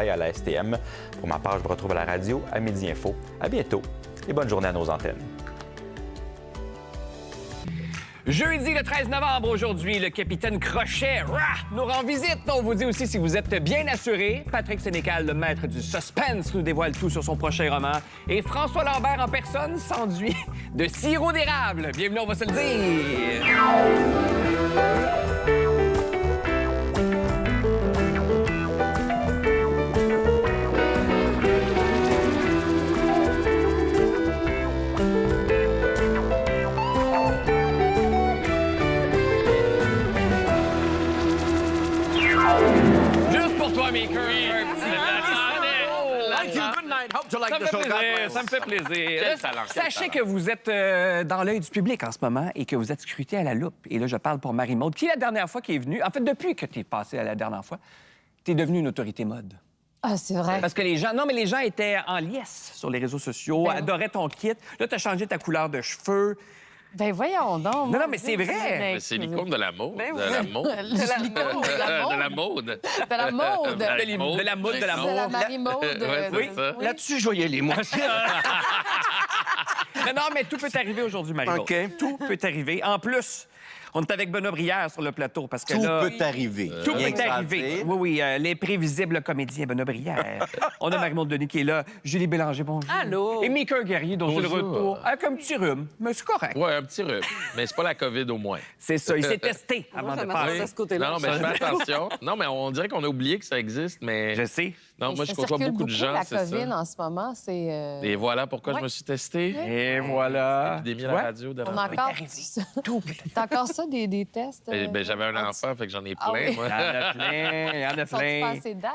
à la STM. Pour ma part, je vous retrouve à la radio à Midi Info. À bientôt et bonne journée à nos antennes. Jeudi le 13 novembre, aujourd'hui, le capitaine Crochet nous rend visite. On vous dit aussi si vous êtes bien assuré. Patrick Sénécal, le maître du suspense, nous dévoile tout sur son prochain roman. Et François Lambert en personne s'enduit de sirop d'érable. Bienvenue, on va se le dire. Ça me fait plaisir. Sachez que vous êtes dans l'œil du public en ce moment et que vous êtes scruté à la loupe. Et là, je parle pour Marie-Maude, qui, la dernière fois, qui est venue... En fait, depuis que tu es passée à la dernière fois, tu es devenue une autorité mode. Ah, c'est vrai. Parce que les gens... Non, mais les gens étaient en liesse sur les réseaux sociaux, adoraient ton kit. Là, tu as changé ta couleur de cheveux. Ben voyons donc. Non, mais c'est vrai. C'est l'icône de la mode. Ben De la oui. mode. L'icône de la mode. De la mode. De la mode. De la mode, de C'est l'amour. la Marie-Maude. Ouais, c'est Oui. ça. Là-dessus, je vais y aller, moi. Non, mais tout peut arriver aujourd'hui, Marie-Maude. OK. Tout peut arriver. En plus, on est avec Benoît Brière sur le plateau parce que Tout là... peut arriver. Tout Rien peut que ça à arriver. dire. Oui, l'imprévisible comédien Benoît Brière. On a Marie-Maude Denis qui est là. Julie Bélanger, bonjour. Allô. Et Mika Guerrier, dont c'est le Bonjour. retour. Avec un petit rhume, mais c'est correct. Ouais, un petit rhume. Mais c'est pas la COVID au moins. C'est ça, il s'est testé avant de passer. de ce côté-là. Non, mais je fais attention. Non, mais on dirait qu'on a oublié que ça existe, mais... Je sais. Non, moi, je côtoie beaucoup de gens, la c'est COVID ça. en ce moment, c'est... Et voilà pourquoi Ouais. je me suis testé. Et voilà. L'épidémie à Ouais. la radio de On a encore... Tout peut T'as encore ça, des tests? Ben, j'avais un enfant, fait que j'en ai Ah plein, oui. moi. Il y en a plein, il y en a Sont-ils plein. passés date?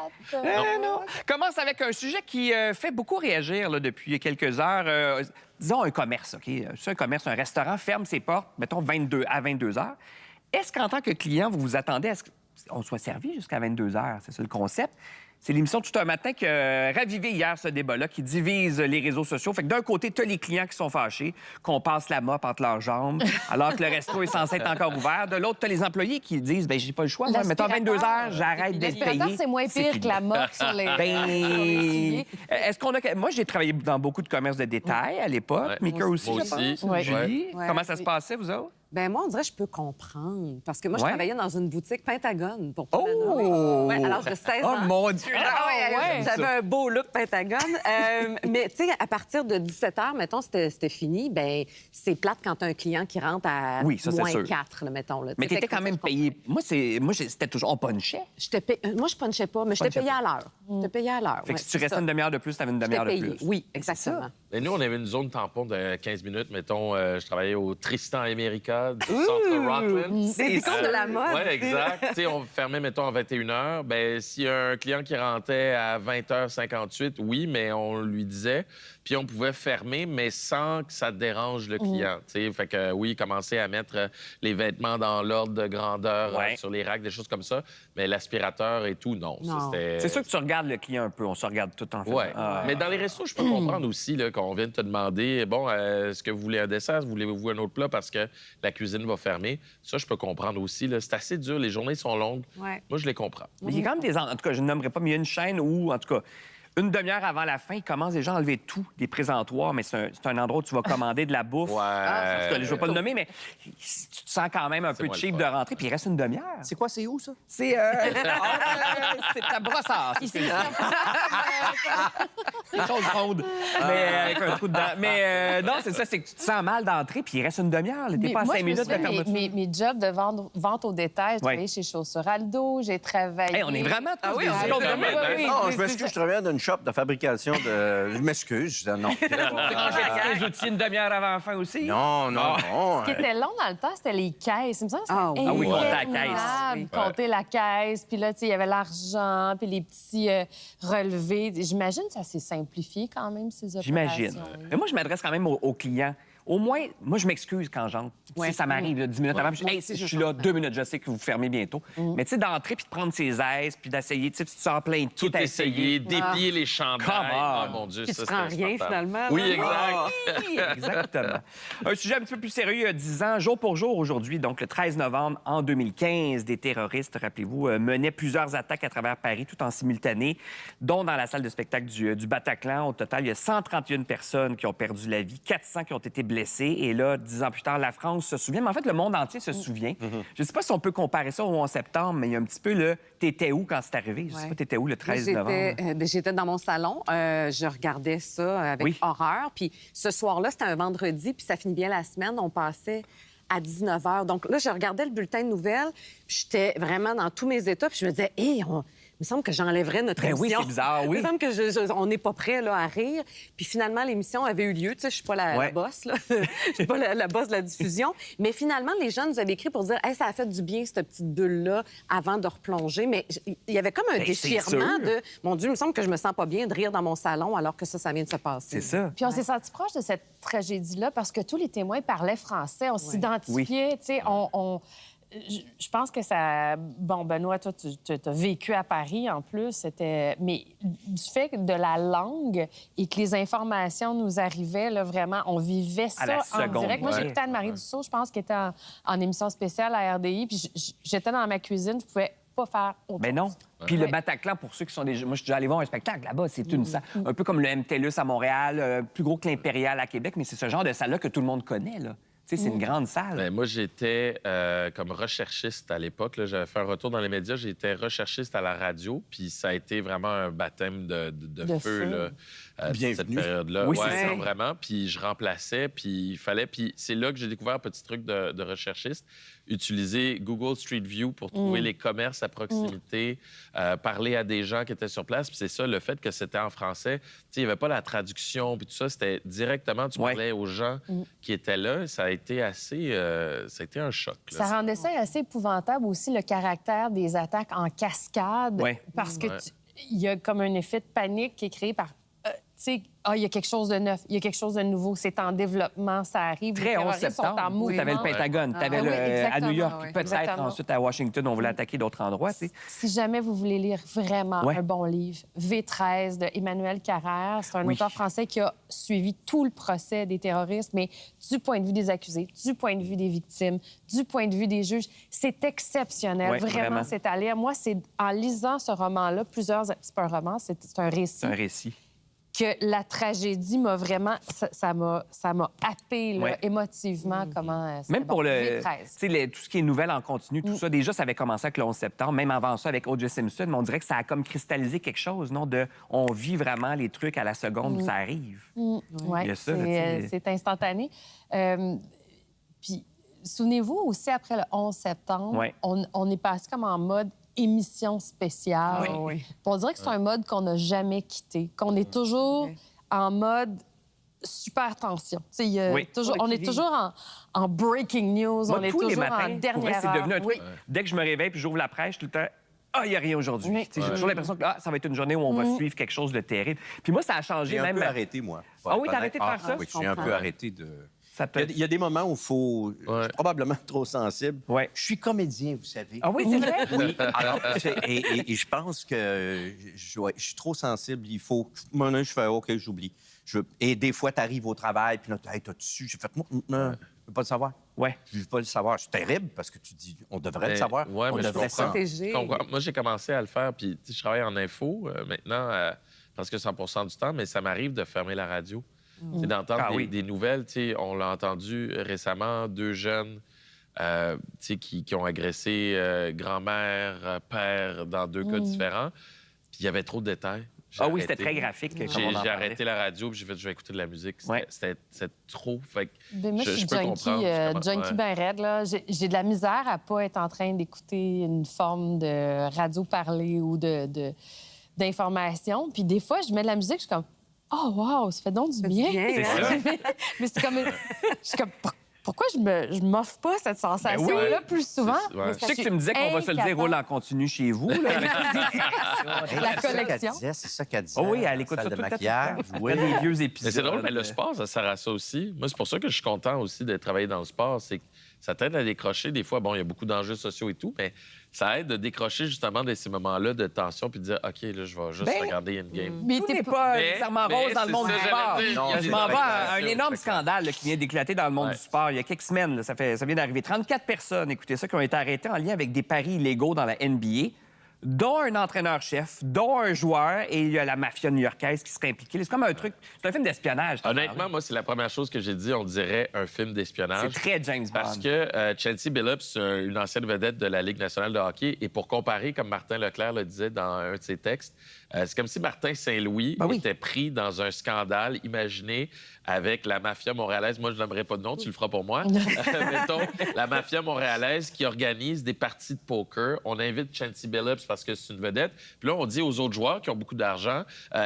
Non. Commence avec un sujet qui fait beaucoup réagir là, depuis quelques heures. Disons un commerce, OK? C'est un commerce, un restaurant ferme ses portes, mettons, 22 à 22 heures. Est-ce qu'en tant que client, vous vous attendez à ce qu'on soit servi jusqu'à 22 heures? C'est ça le concept. C'est l'émission Tout un matin qui a ravivé hier ce débat-là, qui divise les réseaux sociaux. Fait que d'un côté, tu as les clients qui sont fâchés, qu'on passe la mop entre leurs jambes, alors que le resto est censé être encore ouvert. De l'autre, tu as les employés qui disent, ben j'ai pas le choix. Moi, mettons 22 heures, j'arrête d'être payé. L'aspirateur, c'est moins pire que la mop sur les... Ben, est-ce qu'on a... Moi, j'ai travaillé dans beaucoup de commerces de détail à l'époque. Ouais. Mika aussi, Moi je aussi. pense. Ouais. Julie, Ouais. comment ça se passait, vous autres? Ben moi, on dirait que je peux comprendre. Parce que moi, je Ouais. travaillais dans une boutique Pentagone, pour pas la Oh! nommer. Ouais, à l'âge de 16 Oh, ans. mon Dieu! Ah ouais, ouais. J'avais un beau look Pentagone. Mais tu sais, à partir de 17 h, mettons, c'était fini. Ben c'est plate quand t'as un client qui rentre à Oui, ça, c'est moins sûr. 4, là, mettons. Là. Mais Tu sais, t'étais fait que quand même je comprends. payé. Moi, c'était toujours... On punchait. Moi, je punchais pas, mais j'étais Punchais payée à l'heure. J'étais payée à l'heure. Fait que ouais, si tu c'est restais ça. une demi-heure de plus, t'avais une J'étais demi-heure de payée. plus. Oui, exactement. Mais nous, on avait une zone tampon de 15 minutes. Mettons, je travaillais au Tristan America du centre Rockland. C'est l'icône de la mode. Oui, exact. Tu sais, on fermait, mettons, à 21 h. Bien, s'il y a un client qui rentrait à 20h58, oui, mais on lui disait. Puis on pouvait fermer, mais sans que ça dérange le client. Tu sais, fait que oui, commencer à mettre les vêtements dans l'ordre de grandeur Ouais. sur les racks, des choses comme ça. Mais l'aspirateur et tout, non. Ça, Non. c'était- C'est sûr que tu regardes le client un peu. On se regarde tout en fait. Ouais. Mais dans les restos, je peux comprendre aussi là, qu'on vient de te demander bon, est-ce que vous voulez un dessert, voulez-vous un autre plat parce que la cuisine va fermer. Ça, je peux comprendre aussi. Là. C'est assez dur, les journées sont longues. Ouais. Moi, je les comprends. Mais il y a quand même des... En tout cas, je ne nommerai pas, mais il y a une chaîne où, en tout cas, une demi-heure avant la fin, ils commencent déjà à enlever tout des présentoirs, mais c'est un endroit où tu vas commander de la bouffe. Ouais. En tout cas, je ne vais pas le nommer, mais tu te sens quand même un peu moins le cheap fun. de rentrer, puis il reste une demi-heure. C'est quoi, c'est où, ça? C'est c'est ta brossard. C'est une chose ronde, mais avec un trou dedans. Mais non, c'est ça, c'est que tu te sens mal d'entrer, puis il reste une demi-heure. T'es Mais pas à moi, 5 je me minutes de souviens, fermeture. mes jobs de vente au détail, j'ai travaillé chez Chaussures Aldo, j'ai travaillé... Hey, on est vraiment tous oui, des on est îlots de vraiment- même, hein? oui, Non, oui, je m'excuse, je travaillais dans une shop de fabrication de... Je m'excuse, je disais non. Les outils une demi-heure avant la fin aussi? Non, non, non. Ce qui était long dans le temps, c'était les caisses. Il me semble que c'était Ah oui, compter la interminable, caisse. compter la caisse. Puis là, tu sais, il y avait l'argent, puis les petits relevés. J'imagine que ça s'est simplifié quand même, ces opérations. J'imagine. Mais moi, je m'adresse quand même aux clients. au moins, moi, je m'excuse quand j'entre. Tu sais, ça m'arrive là, 10 minutes avant. Puis hey, je suis là 2 minutes, je sais que vous fermez bientôt. Mais tu sais, d'entrer puis de prendre ses aises puis d'essayer, tu sais, tu te sens plein de kits Tout à essayer, déplier les chandails. Come on. Oh mon Dieu, Puis ça, tu prends c'était rien, insupportable. finalement. Oui, là. exact. Oui, exactement. Un sujet un petit peu plus sérieux, il y a 10 ans, jour pour jour aujourd'hui, donc le 13 novembre en 2015, des terroristes, rappelez-vous, menaient plusieurs attaques à travers Paris, tout en simultané, dont dans la salle de spectacle du Bataclan. Au total, il y a 131 personnes qui ont perdu la vie, 400 qui ont été blessées. Et là, 10 ans plus tard, la France se souvient, mais en fait, le monde entier se souvient. Je ne sais pas si on peut comparer ça au 11 septembre, mais il y a un petit peu le « t'étais où quand c'est arrivé? » Je ne sais pas, t'étais où le 13 novembre? J'étais dans mon salon. Je regardais ça avec horreur. Puis ce soir-là, c'était un vendredi, puis ça finit bien la semaine. On passait à 19 h. Donc là, je regardais le bulletin de nouvelles, puis j'étais vraiment dans tous mes états, puis je me disais, hé, il me semble que j'enlèverais notre émission. Oui, c'est bizarre, oui. Il me semble que on n'est pas prêt là, à rire. Puis finalement, l'émission avait eu lieu. Tu sais, je suis pas la boss, là. Je suis pas la boss de la diffusion. Mais finalement, les gens nous avaient écrit pour dire, hey, ça a fait du bien, cette petite bulle-là, avant de replonger. Mais il y avait comme un déchirement de, mon Dieu, il me semble que je me sens pas bien de rire dans mon salon alors que ça vient de se passer. C'est ça. Puis on s'est senti proche de cette tragédie-là parce que tous les témoins parlaient français. On s'identifiait, tu sais, Je pense que ça... Bon, Benoît, toi, tu as vécu à Paris, en plus. Mais du fait de la langue et que les informations nous arrivaient, là, vraiment, on vivait ça en direct. Moi, j'écoutais Anne-Marie Dussault, je pense, qui était en émission spéciale à RDI, puis j'étais dans ma cuisine, je pouvais pas faire autre chose. Mais non. Puis le Bataclan, pour ceux qui sont déjà... Moi, je suis déjà allé voir un spectacle là-bas. C'est une salle, un peu comme le MTLUS à Montréal, plus gros que l'Impérial à Québec, mais c'est ce genre de salle-là que tout le monde connaît, là. Tu sais, c'est une grande salle. Bien, moi, j'étais comme recherchiste à l'époque. Là. J'avais fait un retour dans les médias. J'étais recherchiste à la radio. Puis ça a été vraiment un baptême de feu là, cette période-là. Oui, ouais, c'est ça. Vraiment. Puis je remplaçais. Puis il fallait... Puis c'est là que j'ai découvert un petit truc de recherchiste. Utiliser Google Street View pour trouver les commerces à proximité, parler à des gens qui étaient sur place. Puis c'est ça, le fait que c'était en français. Tu sais, il n'y avait pas la traduction. Puis tout ça, c'était directement... Tu parlais aux gens qui étaient là. Ça a été assez... ça a été un choc. Là. Ça rendait ça assez épouvantable aussi, le caractère des attaques en cascade. Ouais. Parce que il y a comme un effet de panique qui est créé par... tu sais, il y a quelque chose de neuf, il y a quelque chose de nouveau, c'est en développement, ça arrive. Très 11 septembre. Sont en mouvement. Tu avais le Pentagone, tu avais à New York, puis peut-être exactement. ensuite à Washington, on voulait attaquer d'autres endroits. Tu sais. Si jamais vous voulez lire vraiment un bon livre, V13 de Emmanuel Carrère, c'est un auteur français qui a suivi tout le procès des terroristes, mais du point de vue des accusés, du point de vue des victimes, du point de vue des juges, c'est exceptionnel. Vraiment, c'est à lire. Moi, c'est en lisant ce roman-là, c'est pas un roman, c'est un récit. C'est un récit. Que la tragédie m'a vraiment... Ça m'a happé là, émotivement, comment... Même pour le... V13. Tu sais, tout ce qui est nouvelle en continu, tout ça, déjà, ça avait commencé avec le 11 septembre, même avant ça avec O.J. Simpson, mais on dirait que ça a comme cristallisé quelque chose, non? On vit vraiment les trucs à la seconde où ça arrive. Oui, c'est instantané. Puis, souvenez-vous aussi, après le 11 septembre, on est passé comme en mode émission spéciale. Puis on dirait que c'est un mode qu'on n'a jamais quitté, qu'on est toujours en mode super tension. Toujours, on est toujours en breaking news, Moi, on est tous les toujours matins, en pour dernière vrai, c'est heure. devenu un truc. Dès que je me réveille puis j'ouvre la presse, tout le temps, il n'y a rien aujourd'hui. J'ai toujours l'impression que ça va être une journée où on va suivre quelque chose de terrible. Puis moi, ça a changé J'ai même... un peu arrêté, moi. Ah oui, t'as arrêté de faire ça? Oui, j'ai un peu arrêté de... Ça te... Il y a des moments où il faut... Je suis probablement trop sensible. Ouais. Je suis comédien, vous savez. Ah oui, c'est vrai? Oui. Alors, et je pense que je suis trop sensible. Il faut... Moi, je fais OK, j'oublie. Et des fois, tu arrives au travail, puis là, hey, t'as dessus. J'ai fait, non, je veux pas le savoir. Ouais. Je veux pas le savoir. C'est terrible parce que tu dis, on devrait le savoir. Oui, on mais je devrait comprends. protéger. Moi, j'ai commencé à le faire, puis je travaille en info maintenant presque 100 du temps, mais ça m'arrive de fermer la radio. D'entendre des nouvelles. On l'a entendu récemment, 2 jeunes qui ont agressé grand-mère, père, dans 2 cas différents. Puis il y avait trop de détails. Oui, c'était très graphique. J'ai arrêté la radio, puis j'ai fait, je vais écouter de la musique. C'était trop. Fait que moi, je suis junkie ben raide, là. J'ai de la misère à pas être en train d'écouter une forme de radio parlée ou d'information. Puis des fois, je mets de la musique, je suis comme... Oh, wow, ça fait donc du bien. C'est ça. Mais c'est comme... Je suis comme... Pourquoi je m'offre pas cette sensation-là plus souvent? Ouais. Je sais que tu me disais qu'on va se le dire roule en continu chez vous. Là, La collection. C'est ça qu'elle disait. Oh oui, elle écoute ça Salle tout de le temps. maquillage. Ouais, les vieux épisodes. Mais c'est drôle, mais le sport, ça sert à ça aussi. Moi, c'est pour ça que je suis content aussi de travailler dans le sport. C'est que ça t'aide à décrocher. Des fois, bon, il y a beaucoup d'enjeux sociaux et tout, mais ça aide de décrocher justement de ces moments-là de tension puis de dire, OK, là, je vais juste regarder une game. Mais Tout t'es n'est pas... pas Mais- nécessairement mais rose dans le c'est monde ça, du j'allais sport. dire. Il y a Je des m'en vais à un spéculations. énorme scandale là, qui vient d'éclater dans le monde Ouais. du sport il y a quelques semaines. Là, ça vient d'arriver. 34 personnes, écoutez ça, qui ont été arrêtées en lien avec des paris illégaux dans la NBA, dont un entraîneur-chef, dont un joueur, et il y a la mafia new-yorkaise qui serait impliquée. C'est comme un truc... C'est un film d'espionnage. Honnêtement, moi, c'est la première chose que j'ai dit. On dirait un film d'espionnage. C'est très James Bond. Parce que Chelsea Billups, c'est une ancienne vedette de la Ligue nationale de hockey. Et pour comparer, comme Martin Leclerc le disait dans un de ses textes, c'est comme si Martin Saint-Louis était pris dans un scandale imaginé avec la mafia montréalaise. Moi, je n'aimerais pas de nom, tu le feras pour moi. Mettons, la mafia montréalaise qui organise des parties de poker. On invite Chelsea Billups parce que c'est une vedette. Puis là, on dit aux autres joueurs qui ont beaucoup d'argent,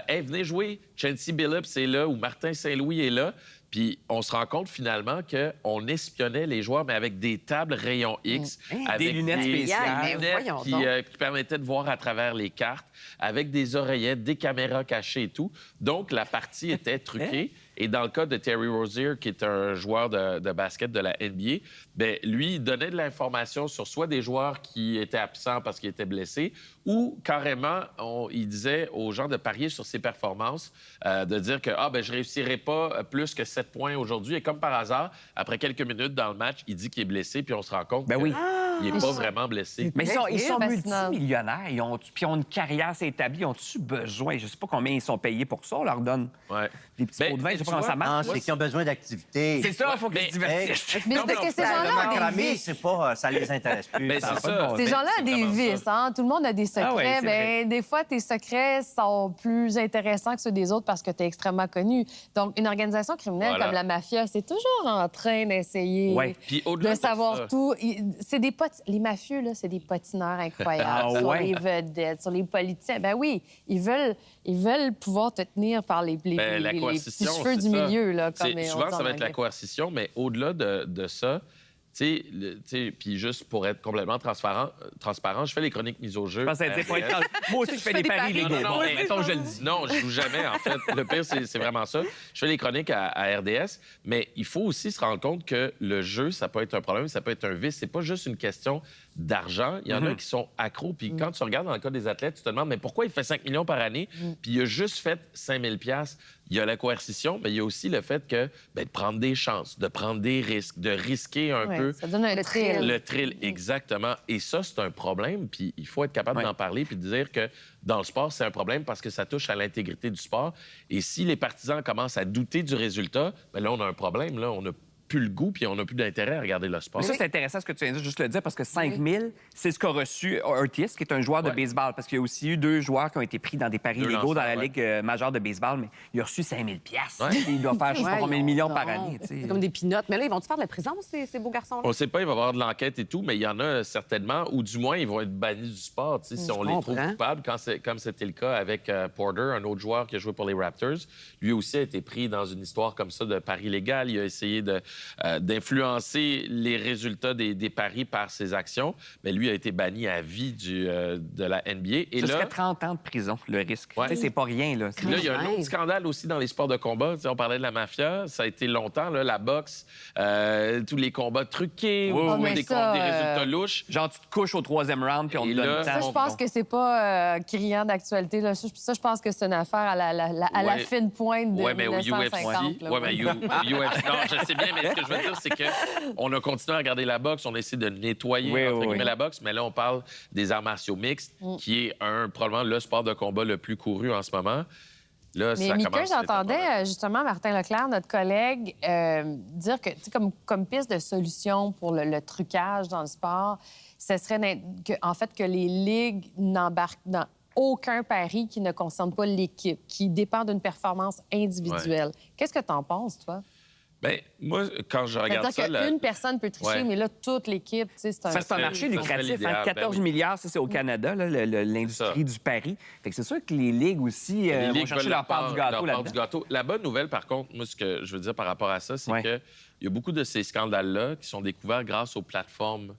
hey, venez jouer. Chelsea Billups est là ou Martin Saint-Louis est là. Puis on se rend compte finalement qu'on espionnait les joueurs, mais avec des tables rayons X, avec Des lunettes spéciales. Mais lunettes voyons qui, donc. qui permettaient de voir à travers les cartes, avec des oreillettes, des caméras cachées et tout. Donc la partie était truquée. Et dans le cas de Terry Rozier, qui est un joueur de basket de la NBA, bien, lui, il donnait de l'information sur soit des joueurs qui étaient absents parce qu'ils étaient blessés, ou carrément, il disait aux gens de parier sur ses performances, de dire que je réussirai pas plus que 7 points aujourd'hui. Et comme par hasard, après quelques minutes dans le match, il dit qu'il est blessé, puis on se rend compte qu'il n'est pas vraiment blessé. Mais ils sont fascinant. multimillionnaires. Puis ils ont une carrière s'établie. Ils ont-tu besoin? Je sais pas combien ils sont payés pour ça. On leur donne Ouais. des petits Ben, pots de vin. Je sais tu pas comment ça vois, marche. Non, c'est qu'ils ont besoin d'activité. C'est ça, il faut qu'ils se divertissent. Mais c'est parce que ces gens-là ont des Macramé, vices. c'est pas... Ça les intéresse plus. Ben, Ça c'est va pas de ça. bon Ces sens. gens-là ont des vraiment vices, hein? Tout le monde a des secrets. Ah ouais, c'est vrai. Des fois, tes secrets sont plus intéressants que ceux des autres parce que tu es extrêmement connu. Donc, une organisation criminelle Voilà. comme la mafia, c'est toujours en train d'essayer Ouais. Puis au-delà de de savoir ça- tout. Les mafieux, là, c'est des patineurs incroyables Ah sur ouais? les vedettes, sur les politiciens. Ben oui, ils veulent pouvoir te tenir par les Ben, la petits coercition, cheveux c'est du ça. milieu, là, comme C'est- on souvent, dit en ça va être la anglais. coercition, mais au-delà de ça, tu sais, puis juste pour être complètement transparent, je fais les chroniques mises au jeu. Je pensais dire, faut être calme. Moi aussi, je fais des paris Non, illégaux. non, Bon, mais mettons, je le dis. Non, je joue jamais, en fait. Le pire, c'est vraiment ça. Je fais les chroniques à RDS, mais il faut aussi se rendre compte que le jeu, ça peut être un problème, ça peut être un vice. C'est pas juste une question d'argent. Il y en a qui sont accros. Puis quand tu regardes dans le cas des athlètes, tu te demandes, mais pourquoi il fait 5 millions par année, puis il a juste fait 5 000 $? Il y a la coercition, mais il y a aussi le fait que de prendre des chances, de prendre des risques, de risquer un Ouais, peu. ça donne un thrill. Le thrill, exactement. Et ça, c'est un problème, puis il faut être capable d'en parler puis de dire que dans le sport, c'est un problème parce que ça touche à l'intégrité du sport. Et si les partisans commencent à douter du résultat, bien là, on a un problème. Là, on n'a plus le goût puis on n'a plus d'intérêt à regarder le sport. Mais ça, c'est intéressant ce que tu viens de dire, juste le dire, parce que 5 000, c'est ce qu'a reçu Ortiz, qui est un joueur de Ouais. baseball. Parce qu'il y a aussi eu 2 joueurs qui ont été pris dans des paris Deux illégaux dans la lanceurs, ouais. Ligue majeure de baseball, mais il a reçu 5 000 Ouais. Il doit faire, je sais pas combien de millions par Voyons année. tu sais. C'est comme des pinottes. Mais là, ils vont-tu faire de la prison, ces beaux garçons-là? On ne sait pas, il va y avoir de l'enquête et tout, mais il y en a certainement, ou du moins, ils vont être bannis du sport si on les trouve comprends. coupables, comme c'était le cas avec Porter, un autre joueur qui a joué pour les Raptors. Lui aussi a été pris dans une histoire comme ça de paris légal. Il a essayé d'influencer les résultats des paris par ses actions, mais lui a été banni à vie de la NBA. Et Ce là, serait 30 ans de prison, le risque. Ouais. Tu sais, c'est pas rien, là. Puis là, il y a un autre scandale aussi dans les sports de combat. Tu sais, on parlait de la mafia. Ça a été longtemps, là, la boxe, tous les combats truqués, Oui, où oui, tu vois mais des, ça, des résultats louches. Genre, tu te couches au 3e round, puis on te Et donne là, le Ça, temps. je pense que c'est pas criant d'actualité. Là. Ça, je pense que c'est une affaire à la Ouais. fine pointe de Oui, mais au 1950. UFC. là. Oui, mais UFC. Non, je sais bien, mais ce que je veux dire, c'est qu'on a continué à regarder la boxe. On a essayé de nettoyer Oui, entre oui, guillemets, oui. la boxe, mais là, on parle des arts martiaux mixtes, qui est probablement le sport de combat le plus couru en ce moment. Là, Mais ça Mika, commence à être un problème. j'entendais justement Martin Leclerc, notre collègue, dire que, tu sais, comme piste de solution pour le trucage dans le sport, ce serait en fait que les ligues n'embarquent dans aucun pari qui ne concerne pas l'équipe, qui dépend d'une performance individuelle. Qu'est-ce que tu en penses, toi? Bien, moi, quand je regarde ça... C'est-à-dire qu'une personne peut tricher, Ouais. mais là, toute l'équipe, tu sais, c'est un... Ça, c'est un marché lucratif. l'idéal, 14 ben oui. milliards, ça, c'est au Canada, là, l'industrie du pari. Fait que c'est sûr que les ligues aussi Les vont ligues chercher veulent leur part du gâteau leur part là-dedans. du gâteau. La bonne nouvelle, par contre, moi, ce que je veux dire par rapport à ça, c'est Ouais. que il y a beaucoup de ces scandales-là qui sont découverts grâce aux plateformes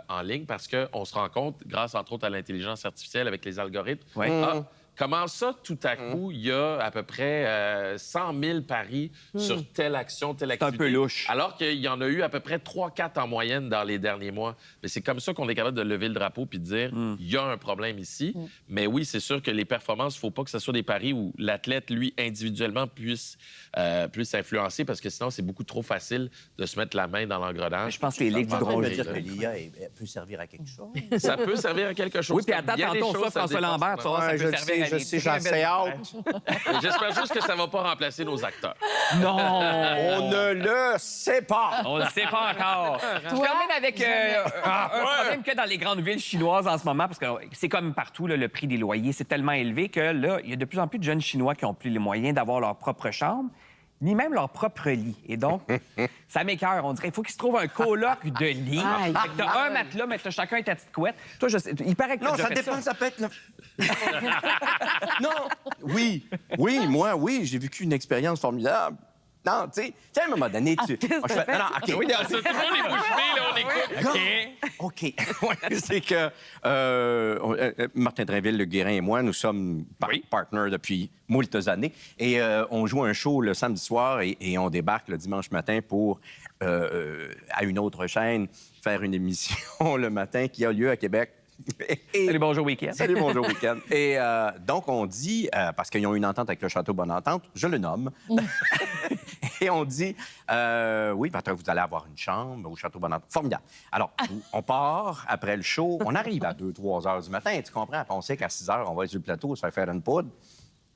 en ligne parce qu'on se rend compte, grâce entre autres à l'intelligence artificielle avec les algorithmes, Ouais. comment ça, tout à coup, il y a à peu près 100 000 paris sur telle action, telle C'est un activité. peu louche. Alors qu'il y en a eu à peu près 3-4 en moyenne dans les derniers mois. Mais c'est comme ça qu'on est capable de lever le drapeau puis de dire il y a un problème ici. Mais oui, c'est sûr que les performances, il ne faut pas que ce soit des paris où l'athlète, lui, individuellement, puisse influencer parce que sinon, c'est beaucoup trop facile de se mettre la main dans l'engrenage. Je pense que les ligues Tu es en train de voudront me gérer. dire que l'IA elle peut servir à quelque chose. Ça peut servir à quelque chose. Oui, puis Comme attends, bien des tantôt, on choses, reçoit ça François dépasse Lambert, tu vas voir, ça Ouais, peut je le servir à sais, des j'en très sais belles- hâte. Mais j'espère juste que ça ne va pas remplacer nos acteurs. Non! On ne le sait pas. On ne le sait pas encore. Je termine avec un problème que dans les grandes villes chinoises en ce moment, parce que c'est comme partout, là, le prix des loyers, c'est tellement élevé que là, il y a de plus en plus de jeunes Chinois qui n'ont plus les moyens d'avoir leur propre chambre, ni même leur propre lit. Et donc, ça m'écoeure. On dirait qu'il faut qu'ils se trouvent un coloc de lit. Aïe, Fait que t'as un matelas, mais t'as chacun ta petite couette. Toi, je sais, il paraît que t'as Non, déjà ça fait dépend, ça peut être... Non, oui, j'ai vécu une expérience formidable. Non, tu sais, à un moment donné, tu... qu'est-ce que je fais- t'as non, OK. Oui, Tout le monde est bouche bée, là, on écoute. OK. OK. C'est que Martin Drainville, Le Guérin et moi, nous sommes partners depuis moultes années. Et on joue un show le samedi soir et on débarque le dimanche matin pour, à une autre chaîne, faire une émission le matin qui a lieu à Québec. Et- Salut, bonjour, week-end. Salut, bonjour, week-end. Et donc, on dit, parce qu'ils ont une entente avec le Château Bonne-Entente, je le nomme. Et on dit, oui, parce que vous allez avoir une chambre au Château Bonne-Entente. Formidable. Alors, on part après le show. On arrive à 2-3 heures du matin. Tu comprends? On sait qu'à 6 heures, on va être sur le plateau, se faire une poudre.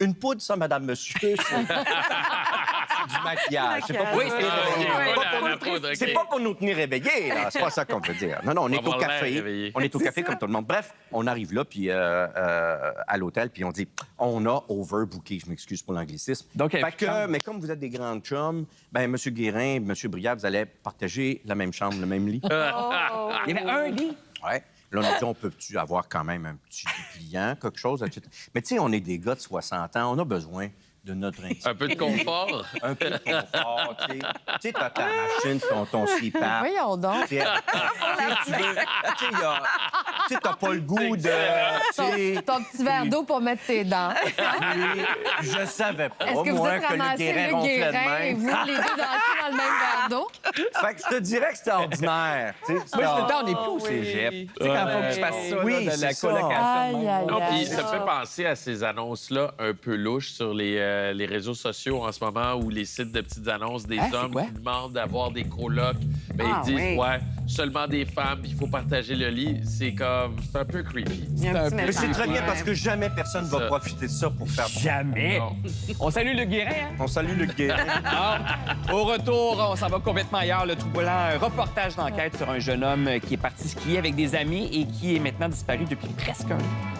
Une poudre, ça, madame, monsieur, c'est du maquillage. C'est pas pour Oui, nous c'est tenir vrai. réveillés. Ouais, C'est pas pour la nous- poudre, OK. C'est pas pour nous tenir réveillés, là. C'est pas ça qu'on veut dire. Non, on est au avoir l'air café. réveillé. On est au café comme tout le monde. Bref, on arrive là, puis à l'hôtel, puis on dit, on a overbooké. Je m'excuse pour l'anglicisme. Donc, il y a Fait plus de que, chambre. mais comme vous êtes des grandes chums, ben M. Guérin, M. Briard, vous allez partager la même chambre, le même lit. Il y avait un lit. Ouais. Là, on a dit, on peut-tu avoir quand même un petit dépliant, quelque chose, etc. Mais tu sais, on est des gars de 60 ans, on a besoin de notre intimité. Un peu de confort. Un peu de confort, tu sais. Tu sais, t'as ta machine, ton CPAP. Voyons donc. Tu sais, tu veux- tu sais, tu sais, t'as pas le goût de... tu sais, Ton petit verre d'eau pour mettre tes dents. je savais pas, Est-ce que vous moi, êtes que le ramassé Guérin le ronflait de Guérin et même. vous, les deux dansez dans le même verre d'eau? Fait que je te dirais que c'était ordinaire. Tu sais, Moi, tout le temps, on est plus au cégep. Tu sais, quand il faut que tu fasses ça, Oui, là, de la c'est ça. colocation. Aïe, aïe, Non, puis aïe. ça me fait penser à ces annonces-là un peu louches sur les réseaux sociaux en ce moment ou les sites de petites annonces des Hein, c'est hommes quoi? qui demandent d'avoir des colocs. Ben, Ah, ils disent, oui. ouais, seulement des femmes, puis il faut partager le lit. C'est comme, c'est un peu creepy. Il y a un petit Mais c'est message. très bien Ouais. parce que jamais personne va Ça. profiter de ça pour faire... Jamais. Non. On salue le Guérin, hein? On salue le Guérin. Au retour, on s'en va complètement ailleurs. Le Troublant, un reportage d'enquête sur un jeune homme qui est parti skier avec des amis et qui est maintenant disparu depuis presque un an.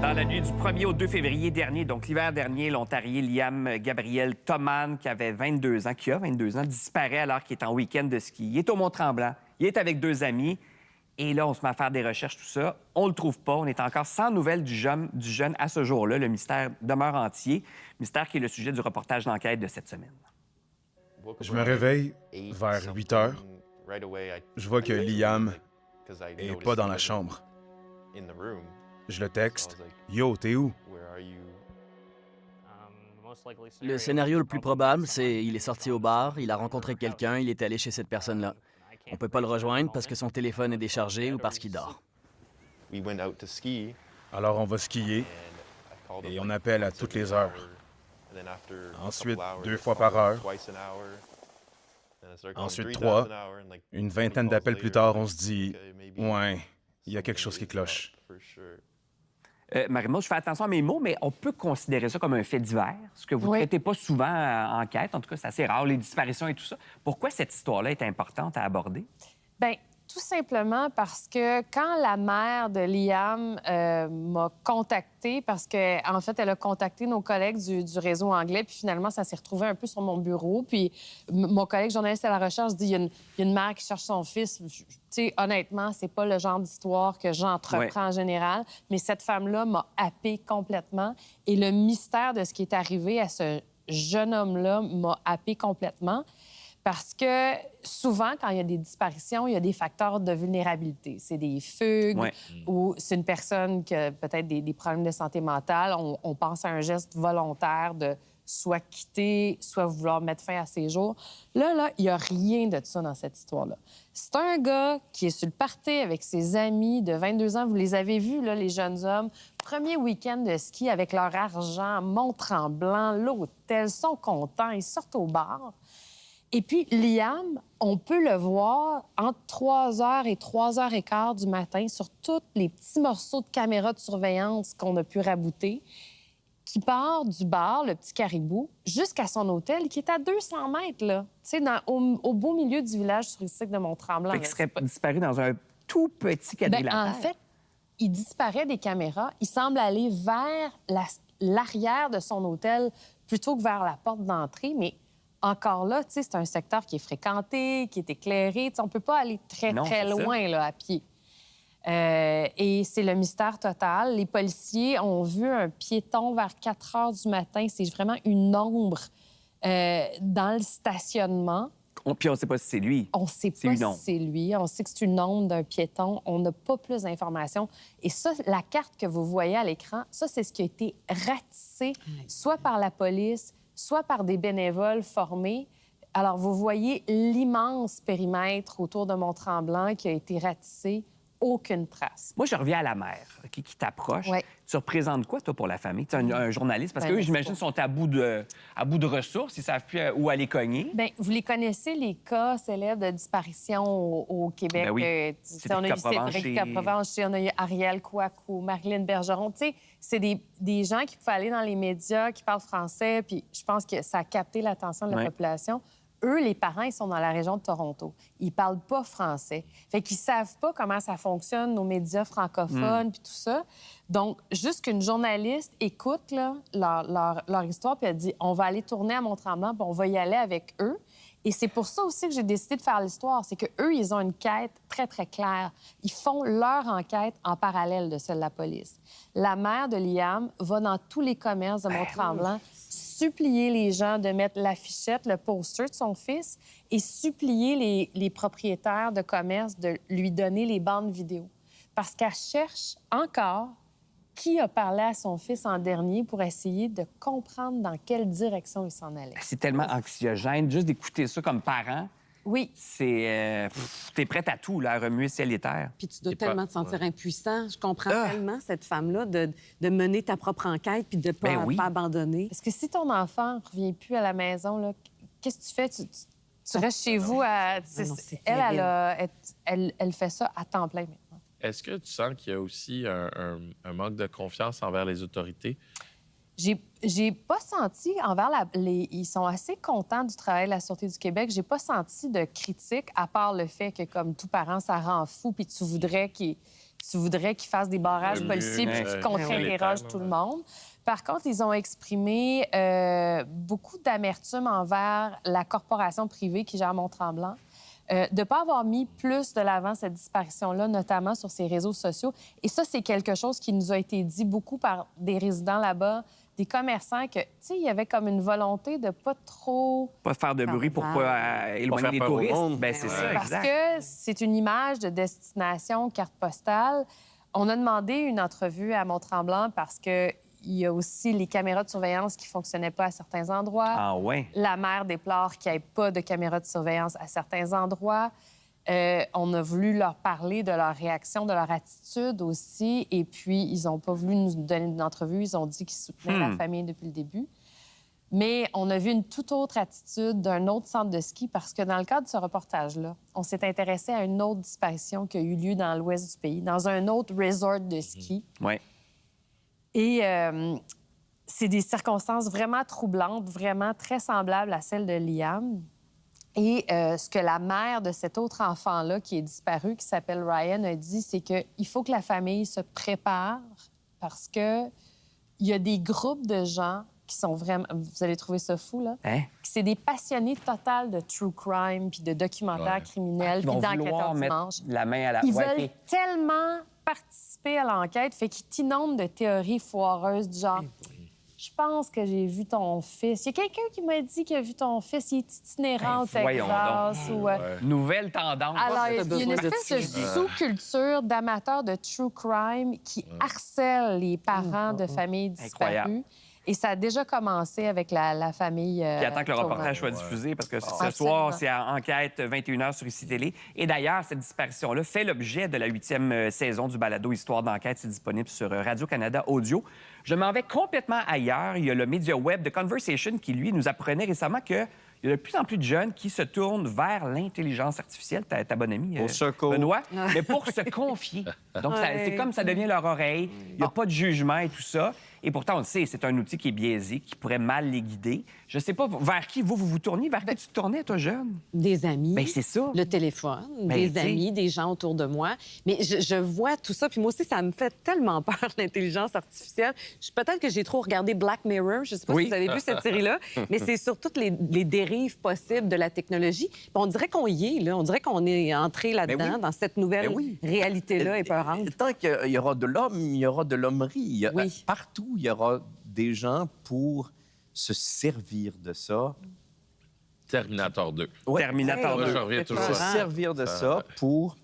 Dans la nuit du 1er au 2 février dernier, donc l'hiver dernier, l'Ontarié Liam Gabriel Thoman, qui a 22 ans, disparaît alors qu'il est en week-end de ski. Il est au Mont-Tremblant, il est avec 2 amis, et là, on se met à faire des recherches, tout ça. On le trouve pas, on est encore sans nouvelles du jeune à ce jour-là. Le mystère demeure entier, mystère qui est le sujet du reportage d'enquête de cette semaine. Je me réveille vers 8 heures. Je vois que Liam n'est pas dans la chambre. Je le texte. « Yo, t'es où? » Le scénario le plus probable, c'est il est sorti au bar, il a rencontré quelqu'un, il est allé chez cette personne-là. On peut pas le rejoindre parce que son téléphone est déchargé ou parce qu'il dort. Alors on va skier et on appelle à toutes les heures. Ensuite, 2 fois par heure. Ensuite, 3. Une vingtaine d'appels plus tard, on se dit « Ouais, il y a quelque chose qui cloche. » Marie-Maud, je fais attention à mes mots, mais on peut considérer ça comme un fait divers, ce que vous ne traitez pas souvent en enquête. En tout cas, c'est assez rare, les disparitions et tout ça. Pourquoi cette histoire-là est importante à aborder? Bien, tout simplement parce que quand la mère de Liam m'a contactée, parce qu'en fait, elle a contacté nos collègues du réseau anglais, puis finalement, ça s'est retrouvé un peu sur mon bureau. Puis mon collègue journaliste à la recherche dit il y a une mère qui cherche son fils. Tu sais, honnêtement, c'est pas le genre d'histoire que j'entreprends en général, mais cette femme-là m'a happée complètement. Et le mystère de ce qui est arrivé à ce jeune homme-là m'a happée complètement. Parce que souvent, quand il y a des disparitions, il y a des facteurs de vulnérabilité. C'est des fugues ou c'est une personne qui a peut-être des problèmes de santé mentale. On pense à un geste volontaire de soit quitter, soit vouloir mettre fin à ses jours. Là, il n'y a rien de ça dans cette histoire-là. C'est un gars qui est sur le party avec ses amis de 22 ans. Vous les avez vus, là, les jeunes hommes. Premier week-end de ski avec leur argent, Mont-Tremblant, l'hôtel, sont contents, ils sortent au bar. Et puis, Liam, on peut le voir entre 3h et 3h15 du matin sur tous les petits morceaux de caméras de surveillance qu'on a pu rabouter, qui part du bar, le Petit Caribou, jusqu'à son hôtel, qui est à 200 mètres, là. Tu sais, au beau milieu du village touristique de Mont-Tremblant. Fait qu'il serait disparu dans un tout petit quadrilatère. En fait, il disparaît des caméras. Il semble aller vers l'arrière de son hôtel plutôt que vers la porte d'entrée, mais... Encore là, tu sais, c'est un secteur qui est fréquenté, qui est éclairé. Tu sais, on ne peut pas aller très loin là, à pied. Et c'est le mystère total. Les policiers ont vu un piéton vers 4 heures du matin. C'est vraiment une ombre dans le stationnement. Puis on ne sait pas si c'est lui. On ne sait pas si c'est lui. On sait que c'est une ombre d'un piéton. On n'a pas plus d'informations. Et ça, la carte que vous voyez à l'écran, ça, c'est ce qui a été ratissé, soit par la police, soit par des bénévoles formés. Alors, vous voyez l'immense périmètre autour de Mont-Tremblant qui a été ratissé. Aucune trace. Moi, je reviens à la mère qui t'approche. Tu représentes quoi, toi, pour la famille? Tu es un journaliste? Parce qu'eux, j'imagine, sont à bout de ressources. Ils ne savent plus où aller cogner. Bien, vous les connaissez, les cas célèbres de disparition au Québec. Ben oui. On a eu Cédric Caprovenche, on a eu Ariel Kouakou, Marilyn Bergeron. Tu sais, c'est des gens qui pouvaient aller dans les médias, qui parlent français, puis je pense que ça a capté l'attention de la population. Eux, les parents, ils sont dans la région de Toronto. Ils parlent pas français. Fait qu'ils savent pas comment ça fonctionne, nos médias francophones, puis tout ça. Donc, juste qu'une journaliste écoute là, leur histoire, puis elle dit « On va aller tourner à Mont-Tremblant, puis on va y aller avec eux. » Et c'est pour ça aussi que j'ai décidé de faire l'histoire. C'est qu'eux, ils ont une quête très, très claire. Ils font leur enquête en parallèle de celle de la police. La mère de Liam va dans tous les commerces de Mont-Tremblant supplier les gens de mettre l'affichette, le poster de son fils et supplier les propriétaires de commerce de lui donner les bandes vidéo. Parce qu'elle cherche encore qui a parlé à son fils en dernier pour essayer de comprendre dans quelle direction il s'en allait. C'est tellement anxiogène, juste d'écouter ça comme parent. Oui. C'est... t'es prête à tout, là, à remuer ciel et terre. Puis tu dois tellement te sentir impuissant. Je comprends tellement cette femme-là de mener ta propre enquête puis de ne pas abandonner. Parce que si ton enfant ne revient plus à la maison, là, qu'est-ce que tu fais? Tu restes chez vous à... Elle fait ça à temps plein maintenant. Est-ce que tu sens qu'il y a aussi un manque de confiance envers les autorités? J'ai pas senti envers ils sont assez contents du travail de la Sûreté du Québec. J'ai pas senti de critique, à part le fait que, comme tout parent, ça rend fou, puis tu voudrais tu voudrais qu'ils fassent des barrages policiers puis qu'ils contre-interrogent tout le monde. Par contre, ils ont exprimé beaucoup d'amertume envers la corporation privée qui gère Mont-Tremblant, de ne pas avoir mis plus de l'avant cette disparition-là, notamment sur ses réseaux sociaux. Et ça, c'est quelque chose qui nous a été dit beaucoup par des résidents là-bas, des commerçants, que, tu sais, il y avait comme une volonté de pas trop... Pas faire de bruit pour pas éloigner les touristes. Ben, c'est ça, Parce exact. que c'est une image de destination, carte postale. On a demandé une entrevue à Mont-Tremblant parce que il y a aussi les caméras de surveillance qui ne fonctionnaient pas à certains endroits. Ah ouais. La maire déplore qu'il n'y ait pas de caméras de surveillance à certains endroits. On a voulu leur parler de leur réaction, de leur attitude aussi. Et puis, ils n'ont pas voulu nous donner une entrevue. Ils ont dit qu'ils soutenaient la famille depuis le début. Mais on a vu une toute autre attitude d'un autre centre de ski parce que dans le cadre de ce reportage-là, on s'est intéressé à une autre disparition qui a eu lieu dans l'ouest du pays, dans un autre resort de ski. Ouais. Et c'est des circonstances vraiment troublantes, vraiment très semblables à celles de Liam. Et ce que la mère de cet autre enfant-là qui est disparu, qui s'appelle Ryan, a dit, c'est qu'il faut que la famille se prépare parce que il y a des groupes de gens qui sont vraiment... Vous allez trouver ça fou, là. Hein? C'est des passionnés total de true crime, puis de documentaires criminels, Ils puis vont d'enquêteurs vouloir mettre dimanche. la main à la... Ils Ouais, veulent OK. tellement participer à l'enquête, fait qu'ils t'inondent de théories foireuses du genre « Je pense que j'ai vu ton fils. » Il y a quelqu'un qui m'a dit qu'il a vu ton fils. Il est itinérant au voyons Texas. Ou, Nouvelle tendance. alors, t'as il y a une besoin de espèce de sous-culture d'amateurs de true crime qui harcèlent les parents de familles disparues. Incroyable. Et ça a déjà commencé avec la famille... Qui attend que le Chauvin. reportage soit diffusé parce que ce Absolument. soir, c'est à Enquête 21h sur ICI Télé. Et d'ailleurs, cette disparition-là fait l'objet de la 8e saison du balado Histoire d'enquête. C'est disponible sur Radio-Canada Audio. Je m'en vais complètement ailleurs. Il y a le média web de Conversation qui, lui, nous apprenait récemment qu'il y a de plus en plus de jeunes qui se tournent vers l'intelligence artificielle, ta bonne amie, Au secours. Benoît, mais pour se confier. Donc, c'est comme ça devient leur oreille. Il n'y a pas de jugement et tout ça. Et pourtant, on le sait, c'est un outil qui est biaisé, qui pourrait mal les guider. Je ne sais pas, vers qui vous tournez? Vers qui tu te tournais, toi, jeune? Des amis. Bien, c'est ça. Le téléphone, Ben, des t'sais. amis, des gens autour de moi. Mais je vois tout ça, puis moi aussi, ça me fait tellement peur, l'intelligence artificielle. Peut-être que j'ai trop regardé Black Mirror. Je ne sais pas Oui. si vous avez vu cette série-là, mais c'est sur toutes les dérives possibles de la technologie. Puis on dirait qu'on y est, là. On dirait qu'on est entré là-dedans, oui. dans cette nouvelle Ben oui. réalité-là épeurante. Tant qu'il y aura de l'homme, il y aura de l'hommerie. Oui. Partout, il y aura des gens pour se servir de ça. Terminator 2. Ouais. Terminator Moi, 2. je reviens toujours Se à ça. servir de ça pour...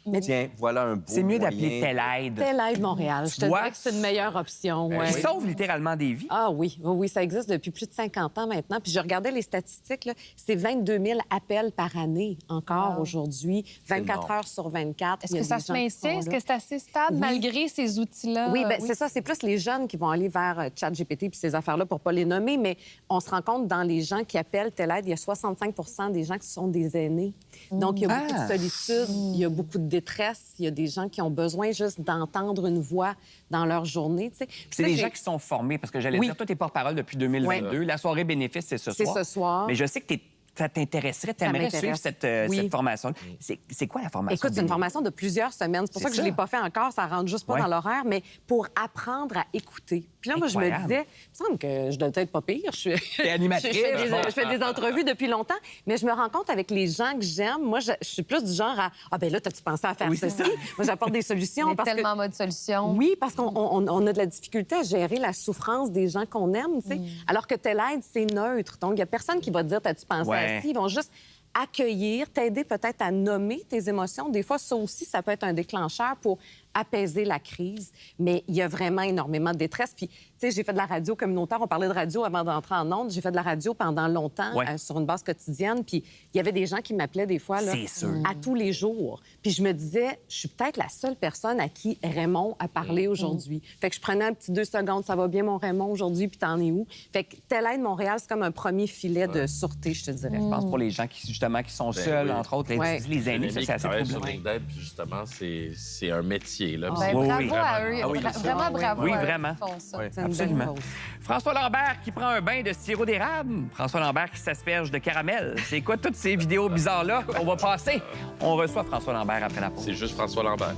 Mais- Tiens, voilà un beau C'est mieux d'appeler moyen. Telaide. Telle aide Montréal. Je te vois? dirais que c'est une meilleure option. Qui Ouais. sauve littéralement des vies. Ah oui, oui, oui, ça existe depuis plus de 50 ans maintenant. Puis je regardais les statistiques, là, c'est 22 000 appels par année encore aujourd'hui, 24 énorme. heures sur 24. Est-ce Il y a que ça des se gens qui maintient? sont Est-ce là. que c'est assez stable Oui. malgré ces outils-là? Oui, bien, c'est ça. C'est plus les jeunes qui vont aller vers ChatGPT puis ces affaires-là pour pas les nommer, mais on se rend compte dans les gens qui appellent telle aide, il y a 65 des gens qui sont des aînés. Donc, il y a beaucoup de solitude, il y a beaucoup de détresse, il y a des gens qui ont besoin juste d'entendre une voix dans leur journée, tu sais. Puis C'est ça, des j'ai- gens qui sont formés, parce que j'allais Oui. dire, toi, t'es porte-parole depuis 2022. La soirée bénéfice, c'est ce C'est soir. ce soir. Mais je sais que ça t'intéresserait, Ça t'aimerais m'intéresse. suivre cette, Oui. cette formation. C'est quoi la formation? Écoute, c'est une bénéfice? formation de plusieurs semaines. C'est pour ça que je ne l'ai pas fait encore. Ça rentre juste pas Ouais. dans l'horaire, mais pour apprendre à écouter. Puis là, moi, je me Incroyable. disais, il me semble que je dois être pas pire. T'es animatrice. je fais des entrevues depuis longtemps, mais je me rends compte avec les gens que j'aime, moi, je suis plus du genre à « Ah, ben là, t'as-tu pensé à faire Oui, c'est ceci? » Moi, j'apporte des On solutions est parce que... tellement en mode solution. Oui, parce qu'on a de la difficulté à gérer la souffrance des gens qu'on aime, tu sais. Alors que telle aide, c'est neutre. Donc, il n'y a personne qui va te dire, t'as-tu pensé Ouais. à ci? Ils vont juste accueillir, t'aider peut-être à nommer tes émotions. Des fois, ça aussi, ça peut être un déclencheur pour apaiser la crise. Mais il y a vraiment énormément de détresse. Puis, tu sais, j'ai fait de la radio communautaire. On parlait de radio avant d'entrer en ondes. J'ai fait de la radio pendant longtemps Ouais. sur une base quotidienne. Puis, il y avait des gens qui m'appelaient des fois, là, C'est sûr. à tous les jours. Puis, je me disais, je suis peut-être la seule personne à qui Raymond a parlé aujourd'hui. Fait que je prenais un petit 2 secondes. Ça va bien, mon Raymond, aujourd'hui? Puis, t'en es où? Fait que Telle aide Montréal, c'est comme un premier filet de sûreté, je te dirais. Je pense pour les gens qui, justement, qui sont Ben seuls, oui. entre autres, les, Ouais. les aînés, ça, L'ennemi c'est qui assez travaille sur troublant. LinkedIn, puis justement, c'est un métier pied. Là. Ben, Oui, bravo oui. à eux. Ah oui, Vraiment bravo Oui, à eux qui vraiment. font ça. C'est une belle Absolument. cause. François Lambert qui prend un bain de sirop d'érable. François Lambert qui s'asperge de caramel. C'est quoi toutes ces vidéos bizarres-là qu'on va passer? On reçoit François Lambert après la pause. C'est juste François Lambert.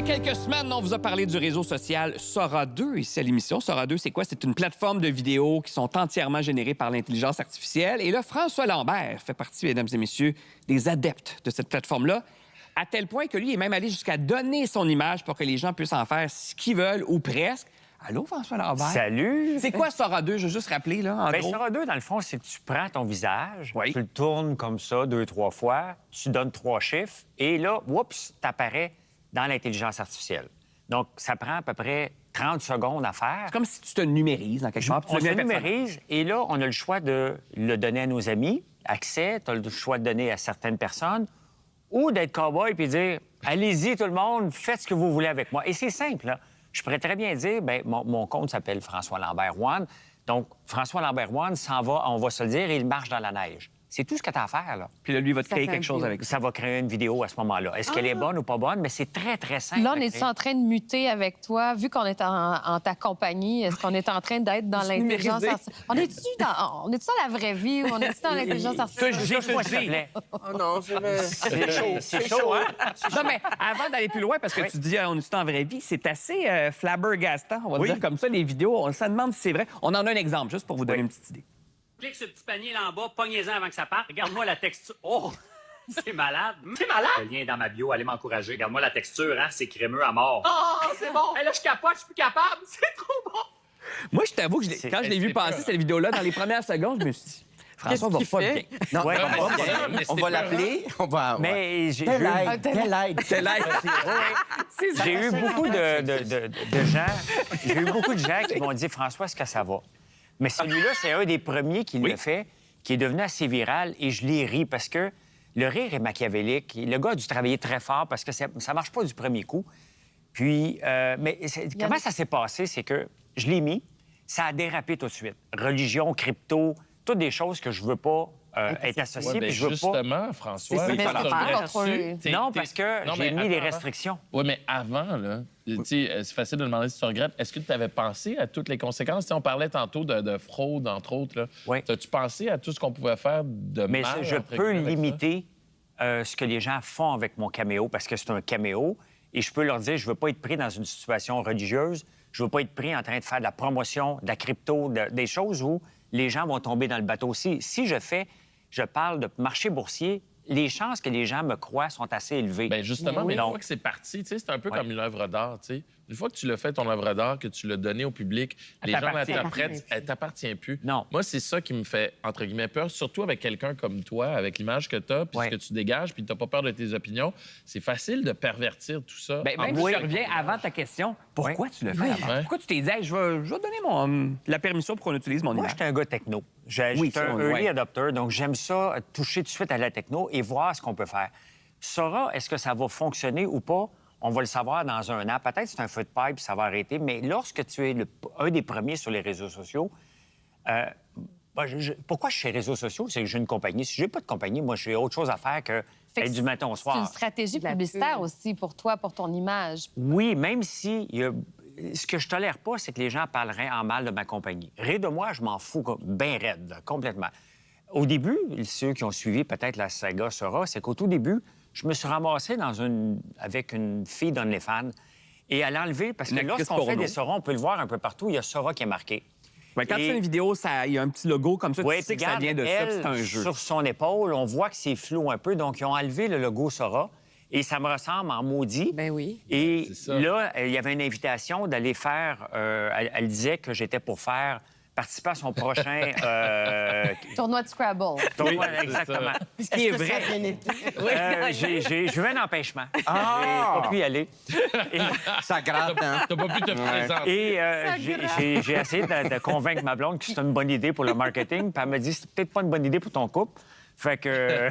y a quelques semaines, on vous a parlé du réseau social Sora 2 ici à l'émission. Sora 2, c'est quoi? C'est une plateforme de vidéos qui sont entièrement générées par l'intelligence artificielle. Et là, François Lambert fait partie, mesdames et messieurs, des adeptes de cette plateforme-là, à tel point que lui est même allé jusqu'à donner son image pour que les gens puissent en faire ce qu'ils veulent ou presque. Allô, François Lambert? Salut! C'est quoi Sora 2? Je veux juste rappeler, là, en gros. Sora 2, dans le fond, c'est que tu prends ton visage, Oui. tu le tournes comme ça 2-3 fois, tu donnes 3 chiffres, et là, oups, t'apparais dans l'intelligence artificielle. Donc, ça prend à peu près 30 secondes à faire. C'est comme si tu te numérises, en quelque part. puis tu On se deviens personne. numérise, et là, on a le choix de le donner à nos amis, accès, tu as le choix de donner à certaines personnes, ou d'être cow-boy puis dire « Allez-y, tout le monde, faites ce que vous voulez avec moi ». Et c'est simple, là. Je pourrais très bien dire, bien, mon compte s'appelle François Lambert One. Donc, François Lambert One s'en va, on va se le dire, et il marche dans la neige. C'est tout ce que tu as à faire, là. Puis là, lui, il va te Ça créer fait quelque un chose vidéo. avec ça. Ça va créer une vidéo à ce moment-là. Est-ce qu'elle est bonne ou pas bonne? Mais c'est très, très simple. Là, on à est créer. en train de muter avec toi? Vu qu'on est en ta compagnie, est-ce qu'on est en train d'être dans l'intelligence artificielle? On est-tu dans la vraie vie ou on est-tu dans l'intelligence artificielle? Juste moi, s'il te plaît. Oh non, C'est chaud, hein? Non, mais avant d'aller plus loin, parce que tu dis on est en vraie vie, c'est assez flabbergastant, on va dire comme ça, les vidéos. On se demande si c'est vrai. On en a un exemple, juste pour vous donner une petite idée. Clique sur le petit panier là en bas, pognez-en avant que ça parte. Regarde-moi la texture. Oh! C'est malade. C'est malade? Le lien est dans ma bio, allez m'encourager. Regarde-moi la texture, hein? C'est crémeux à mort. Oh, c'est bon! Hey, là, je capote, je suis plus capable. C'est trop bon! Moi, je t'avoue que quand je l'ai vu passer, cette vidéo-là, dans les premières secondes, je me suis dit, François va pas bien. Non, Ouais, on va l'appeler. On va... Mais j'ai Quelle eu- aide, quelle aide. C'est live. J'ai eu beaucoup de gens. J'ai eu beaucoup de gens qui m'ont dit François, est-ce que ça va? Mais celui-là, c'est un des premiers qui le fait, qui est devenu assez viral, et je l'ai ri parce que le rire est machiavélique. Le gars a dû travailler très fort parce que ça marche pas du premier coup. Puis, comment ça s'est passé? C'est que je l'ai mis, ça a dérapé tout de suite. Religion, crypto, toutes des choses que je veux pas être associé. Ouais, puis ben je veux pas. justement, François, Mais ça c'est devrait pas dessus. contrôlé. Non, parce que Non, j'ai mais mis des attends, restrictions. Oui, mais avant, là, tu sais, c'est facile de demander si tu regrettes. Est-ce que tu avais pensé à toutes les conséquences? Tu sais, on parlait tantôt de fraude, entre autres. Là. Oui. As-tu pensé à tout ce qu'on pouvait faire de Mais mal? je entre peux guillemets, avec ça? limiter ce que les gens font avec mon caméo, parce que c'est un caméo, et je peux leur dire, je veux pas être pris dans une situation religieuse, je veux pas être pris en train de faire de la promotion, de la crypto, des choses où les gens vont tomber dans le bateau. Si je parle de marché boursier, les chances que les gens me croient sont assez élevées. Bien, justement, mais une Donc, fois que c'est parti, tu sais, c'est un peu comme une œuvre d'art, tu sais. Une fois que tu l'as fait, ton œuvre d'art, que tu l'as donnée au public, les gens t'appartient. l'interprètent, elle t'appartient plus. Non. Moi, c'est ça qui me fait, entre guillemets, peur, surtout avec quelqu'un comme toi, avec l'image que tu as, puis Ouais. ce que tu dégages, puis tu n'as pas peur de tes opinions. C'est facile de pervertir tout ça. Ben, même en si je plus- reviens avant ta question, pourquoi tu le fais avant? Ouais. Pourquoi tu t'es dit, hey, je vais donner la permission pour qu'on utilise mon moi, image? j'étais un gars techno. J'étais Oui, un ça, early ouais. adopter, donc j'aime ça, toucher tout de suite à la techno et voir ce qu'on peut faire. Sora, est-ce que ça va fonctionner ou pas? On va le savoir dans un an. Peut-être que c'est un feu de paille puis ça va arrêter, mais lorsque tu es un des premiers sur les réseaux sociaux, pourquoi je suis sur les réseaux sociaux? C'est que j'ai une compagnie. Si j'ai pas de compagnie, moi, j'ai autre chose à faire que Fait que être du matin au C'est une soir. stratégie La publicitaire pub. aussi pour toi, pour ton image. Oui, même si ce que je tolère pas, c'est que les gens parleraient en mal de ma compagnie. Rire de moi, je m'en fous bien raide, là, complètement. Au début, ceux qui ont suivi peut-être la saga Sora, c'est qu'au tout début, je me suis ramassé avec une fille d'OnlyFans et elle a enlevé, parce que Une actrice lorsqu'on fait porno. des Sora, on peut le voir un peu partout, il y a Sora qui est marqué. Ben, quand tu Et- fais une vidéo, il y a un petit logo comme ça, Oui, tu sais puis que ça regarde, vient de ça, elle, puis c'est un jeu. sur son épaule, on voit que c'est flou un peu, donc ils ont enlevé le logo Sora et ça me ressemble en maudit. Ben oui. Et C'est ça. là, il y avait une invitation d'aller faire... elle disait que j'étais pour participer à son prochain... Tournoi de Scrabble. tournoi, c'est exactement. ça. Ce qui est vrai. J'ai eu un empêchement. J'ai pas pu y aller. Ça gratte, hein? T'as pas pu te présenter. Et j'ai essayé de convaincre ma blonde que c'était une bonne idée pour le marketing, puis elle m'a dit c'est peut-être pas une bonne idée pour ton couple. Fait que...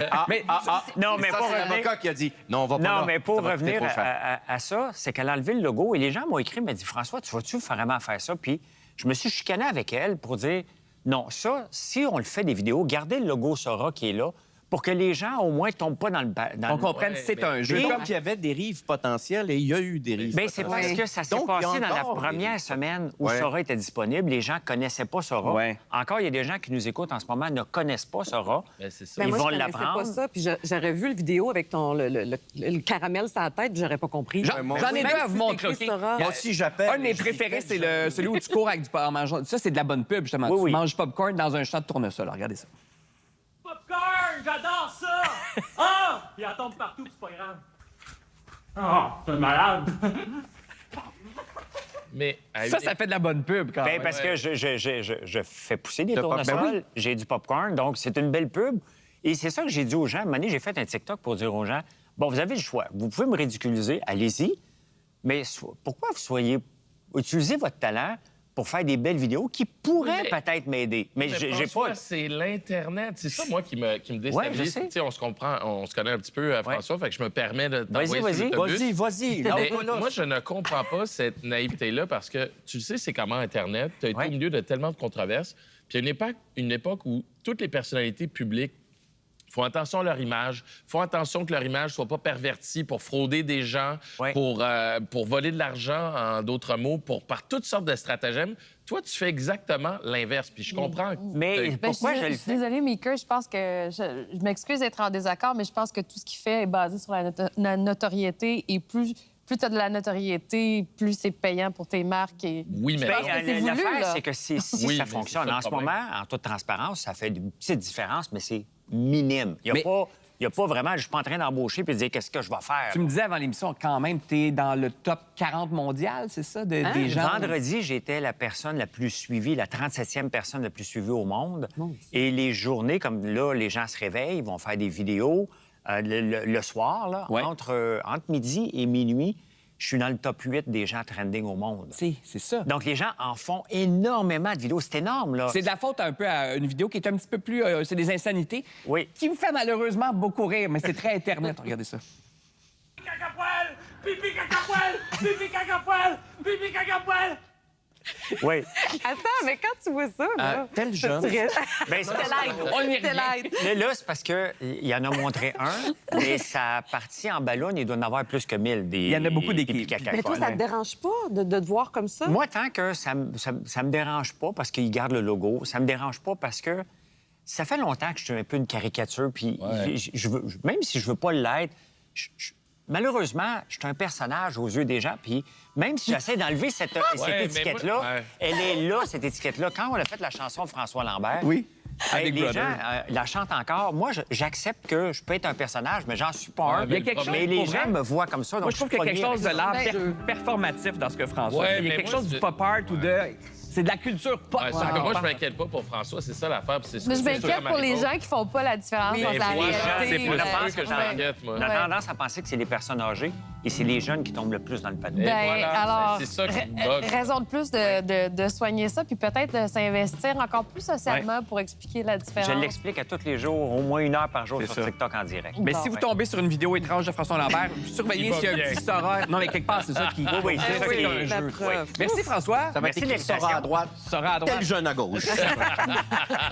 non, mais ça, pour c'est revenir... l'avocat qui a dit non, on va pas là. Non, mais pour Ça va coûter revenir trop cher. à ça, c'est qu'elle a enlevé le logo et les gens m'ont écrit, m'ont dit François, tu vas-tu vraiment faire ça? Puis je me suis chicané avec elle pour dire non, ça, si on le fait des vidéos, gardez le logo Sora qui est là pour que les gens, au moins, tombent pas dans le... On comprenne que c'est un jeu. Comme qu'il y avait des rives potentielles et il y a eu des rives Bien, c'est potentielles. parce que ça s'est Donc, il y a passé dans la encore des première rives. semaine où Ouais. Sora était disponible. Les gens ne connaissaient pas Sora. Ouais. Encore, il y a des gens qui nous écoutent en ce moment ne connaissent pas Sora. Ben, c'est ça. Ben, Ils moi, vont je connaissais l'apprendre. pas ça, puis j'aurais vu le vidéo avec le caramel sur la tête, puis j'aurais pas compris. J'en ai Même deux à si vous montrer. c'est écrit OK? Sora. Moi aussi, j'appelle. Un de mes préférés, c'est celui où tu cours avec du en mangeant. Ça, c'est de la bonne pub, justement. Oui, tu oui. manges popcorn dans un champ de tournesol. Regardez ça. Popcorn, j'adore ça! Ah! Il en tombe partout, c'est pas grave. Ah, t'es malade! Mais Ça fait de la bonne pub, quand Ben, même. parce que je fais pousser des Le tournesols, ben oui. j'ai du popcorn, donc c'est une belle pub. Et c'est ça que j'ai dit aux gens. À un moment donné, j'ai fait un TikTok pour dire aux gens, bon, vous avez le choix. Vous pouvez me ridiculiser, allez-y, mais pourquoi utilisez votre talent pour faire des belles vidéos qui pourraient peut-être m'aider. Mais j'ai François, pas... c'est l'Internet. C'est ça, moi, qui me Ouais, je déstabilise. sais. Tu sais, on se comprend, on se connaît un petit peu, François, fait que je me permets de t'envoyer Vas-y, sur l'autobus. Vas-y. Mais moi, je ne comprends pas cette naïveté-là parce que tu sais, c'est comment Internet. Tu as été Ouais. au milieu de tellement de controverses. Puis il y a une époque où toutes les personnalités publiques font attention à leur image, font attention que leur image soit pas pervertie pour frauder des gens, Ouais. pour voler de l'argent, en d'autres mots, par toutes sortes de stratagèmes. Toi, tu fais exactement l'inverse. Puis je comprends. Mais pourquoi je le suis fais? désolée, Mika, je pense que... Je m'excuse d'être en désaccord, mais je pense que tout ce qu'il fait est basé sur la notoriété et plus tu as de la notoriété, plus c'est payant pour tes marques. Et... Oui, mais... Je pense que c'est voulu, L'affaire, là. c'est que si Oui, ça mais fonctionne, c'est ça le en ce problème. moment, en toute transparence, ça fait une petite différence, mais c'est minime. Il Mais- n'y a pas vraiment... Je suis pas en train d'embaucher puis de dire qu'est-ce que je vais faire. Tu me disais avant l'émission, quand même, tu es dans le top 40 mondial, c'est ça, des gens? Vendredi, j'étais la personne la plus suivie, la 37e personne la plus suivie au monde. Et les journées, comme là, les gens se réveillent, ils vont faire des vidéos. Le soir, là, Ouais. entre midi et minuit, je suis dans le top 8 des gens trending au monde. C'est ça. Donc, les gens en font énormément de vidéos. C'est énorme, là. C'est de la faute un peu à une vidéo qui est un petit peu plus... c'est des insanités. Oui. Qui me fait malheureusement beaucoup rire, mais c'est très Internet. Regardez ça. Caca poil! Pipi caca poil! Pipi caca poil! Pipi caca poil! Oui. Attends, mais quand tu vois ça, là... Tel jeune. Ben, c'est- On y revient. Là, c'est parce qu'il en a montré un, mais sa partie en ballon, il doit en avoir plus que 1000. Il y en a beaucoup des pipi qui- caca Mais toi, poil. ça te dérange pas de te voir comme ça? Moi, tant que ça me dérange pas parce qu'il garde le logo, ça me dérange pas parce que ça fait longtemps que je suis un peu une caricature, puis même si je veux pas l'être, malheureusement, je suis un personnage aux yeux des gens, puis même si j'essaie d'enlever cette mais étiquette-là, moi- ouais. elle est là, cette étiquette-là. Quand on a fait la chanson de François Lambert, Oui. hey, Avec les Brother. gens la chantent encore. Moi, j'accepte que je peux être un personnage, mais j'en suis pas un. Il y a quelque chose Mais les pour gens vrai. me voient comme ça, donc Moi, je trouve qu'il y a quelque chose de l'art performatif dans ce que François Ouais, fait. Il y a mais quelque moi, chose du c'est- pop art ou de... C'est de la culture pop. Ouais, ça, moi, je m'inquiète pas pour François, c'est ça l'affaire. puis c'est ce Mais que je c'est m'inquiète sûr, pour les Marie-Paul. gens qui font pas la différence Oui, entre la voilà, réalité. c'est pour la- ça que je m'inquiète, moi. On a Ouais. tendance à penser que c'est les personnes âgées et c'est les jeunes qui tombent le plus dans le panneau. Et Ben, voilà, alors, c'est ça qui me bug. raison de plus de soigner ça, puis peut-être de s'investir encore plus socialement pour expliquer la différence. Je l'explique à tous les jours, au moins 1 heure par jour C'est sur ça. TikTok en direct. Mais Bon. si vous tombez sur une vidéo étrange de François Lambert, surveillez Il va s'il y a un bien. petit Sora. Non, mais quelque part, c'est ça qui... oui, c'est ça qui c'est est un la jeu. preuve. Merci, François. Ça va Merci être de écrit Sora l'invitation. à droite, Sora à droite. tel jeune à gauche.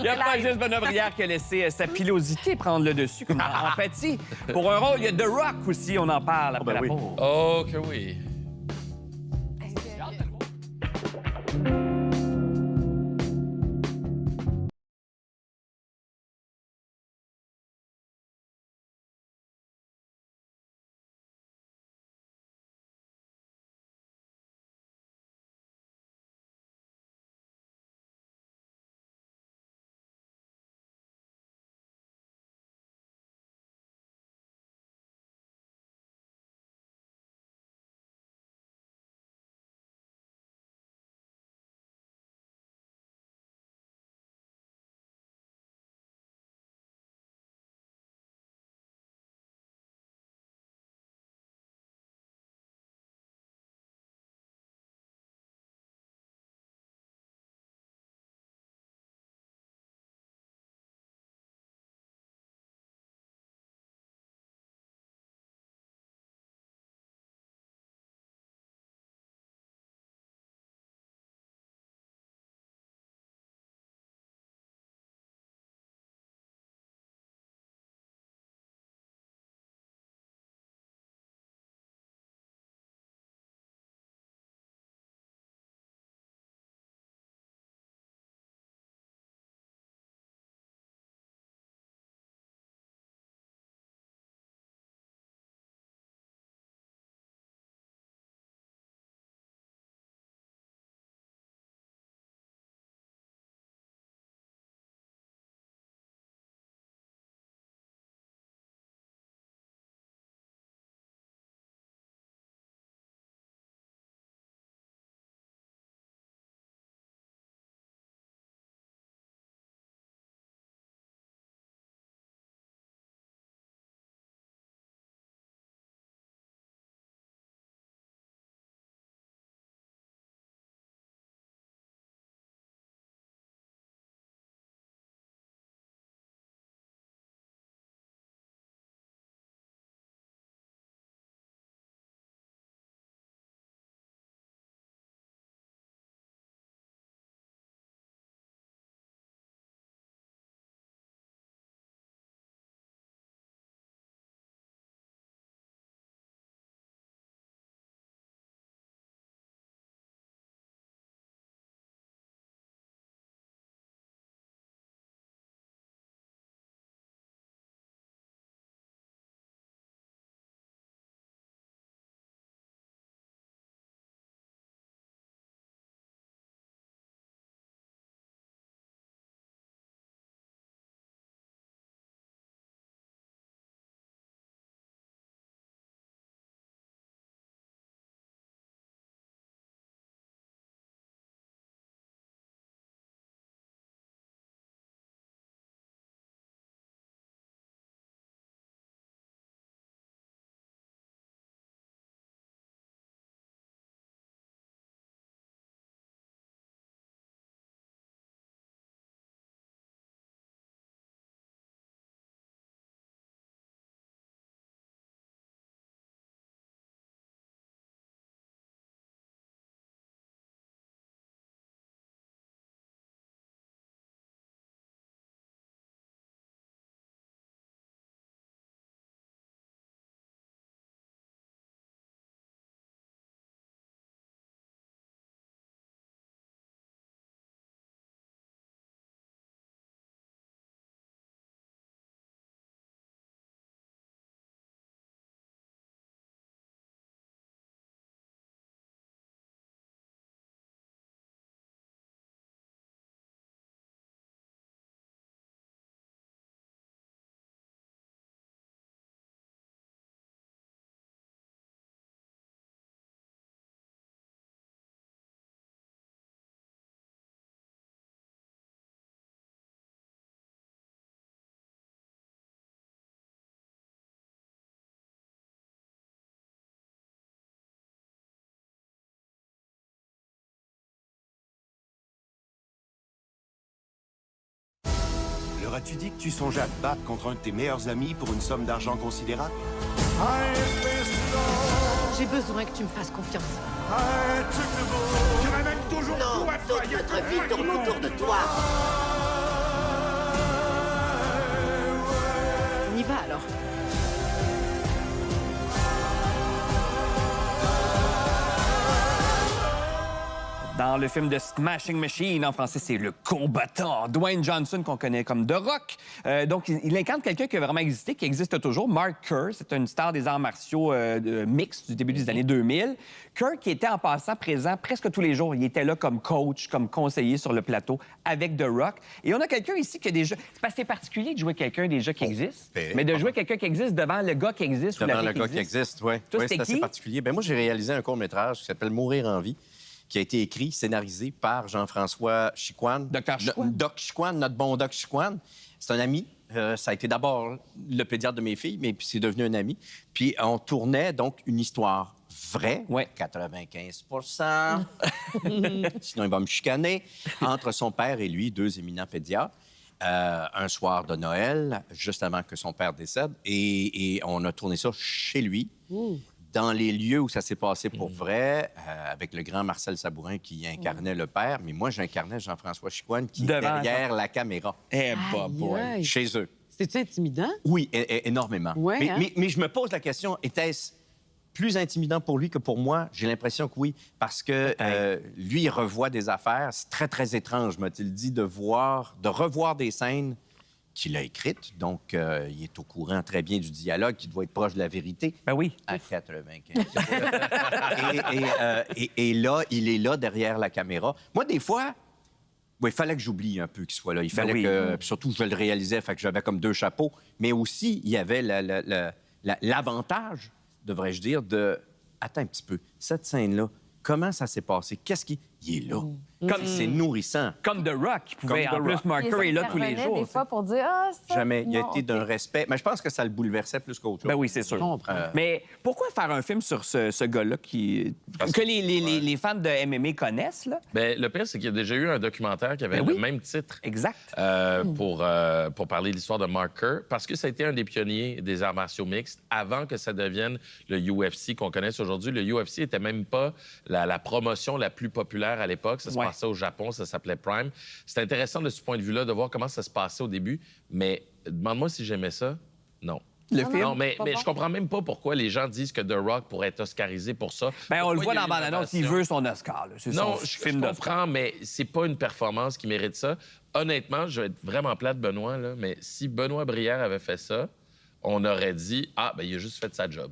Il y a pas juste Benoît Brière qui a laissé sa pilosité prendre le dessus comme empathie. Pour un rôle, il y a The Rock aussi, on en parle après la pause. Oh, que oui. as-tu dit que tu songeais à te battre contre un de tes meilleurs amis pour une somme d'argent considérable? J'ai besoin que tu me fasses confiance. Tu ramènes toujours Non, tout à toi. toute notre vie tourne autour de toi. On y va alors. Dans le film de Smashing Machine, en français, c'est le combattant Dwayne Johnson, qu'on connaît comme The Rock. Donc, il incarne quelqu'un qui a vraiment existé, qui existe toujours. Mark Kerr, c'est une star des arts martiaux mixtes du début des années 2000. Kerr, qui était en passant présent presque tous les jours. Il était là comme coach, comme conseiller sur le plateau avec The Rock. Et on a quelqu'un ici qui a déjà... C'est parce que c'est particulier de jouer quelqu'un déjà qui existe, mais de jouer quelqu'un qui existe devant le gars qui existe. Devant le gars qui existe, oui. C'est assez particulier. Moi, j'ai réalisé un court-métrage qui s'appelle Mourir en vie, qui a été écrit, scénarisé par Jean-François Chicoine. Dr. Chicoine. Doc Chicoine, notre bon Doc Chicoine. C'est un ami. Ça a été d'abord le pédiatre de mes filles, mais puis c'est devenu un ami. Puis on tournait donc une histoire vraie, 95 sinon il va me chicaner, entre son père et lui, deux éminents pédiatres. Un soir de Noël, juste avant que son père décède, et on a tourné ça chez lui. Dans les lieux où ça s'est passé pour vrai, avec le grand Marcel Sabourin qui incarnait le père, mais moi, j'incarnais Jean-François Chicoine qui est derrière la caméra. Chez eux. C'était-tu intimidant? Oui, énormément. Ouais, mais je me pose la question, était-ce plus intimidant pour lui que pour moi? J'ai l'impression que oui, parce que lui, il revoit des affaires. C'est très, très étrange, m'a-t-il dit, de revoir des scènes qu'il a écrite. Donc, il est au courant très bien du dialogue qui doit être proche de la vérité. Ben oui. À 95. et là, il est là derrière la caméra. Moi, des fois, il fallait que j'oublie un peu qu'il soit là. Il fallait que... Puis surtout, je le réalisais, fait que j'avais comme deux chapeaux. Mais aussi, il y avait l'avantage, devrais-je dire, de... Attends un petit peu. Cette scène-là, comment ça s'est passé? Qu'est-ce qui... Il est là. Comme c'est nourrissant. Comme The Rock, qui pouvait, en plus, Mark Kerr est là tous les jours. Des fois pour dire, ça... Jamais. Il a été d'un respect. Mais je pense que ça le bouleversait plus qu'autre chose. Ben oui, c'est sûr. Mais pourquoi faire un film sur ce gars-là que les fans de MMA connaissent, là? Ben, le pire, c'est qu'il y a déjà eu un documentaire qui avait le même titre. Exact. Pour parler de l'histoire de Mark Kerr, parce que ça a été un des pionniers des arts martiaux mixtes avant que ça devienne le UFC qu'on connaisse aujourd'hui. Le UFC n'était même pas la promotion la plus populaire à l'époque. Ça se passait au Japon, ça s'appelait Prime. C'est intéressant de ce point de vue-là de voir comment ça se passait au début, mais demande-moi si j'aimais ça. Non. Le film? Non, mais je comprends même pas pourquoi les gens disent que The Rock pourrait être oscarisé pour ça. Ben, on le voit dans la bande-annonce, il veut son Oscar. Non, je comprends, mais c'est pas une performance qui mérite ça. Honnêtement, je vais être vraiment plate, Benoît, là, mais si Benoît Brière avait fait ça, on aurait dit « Ah, ben il a juste fait sa job. »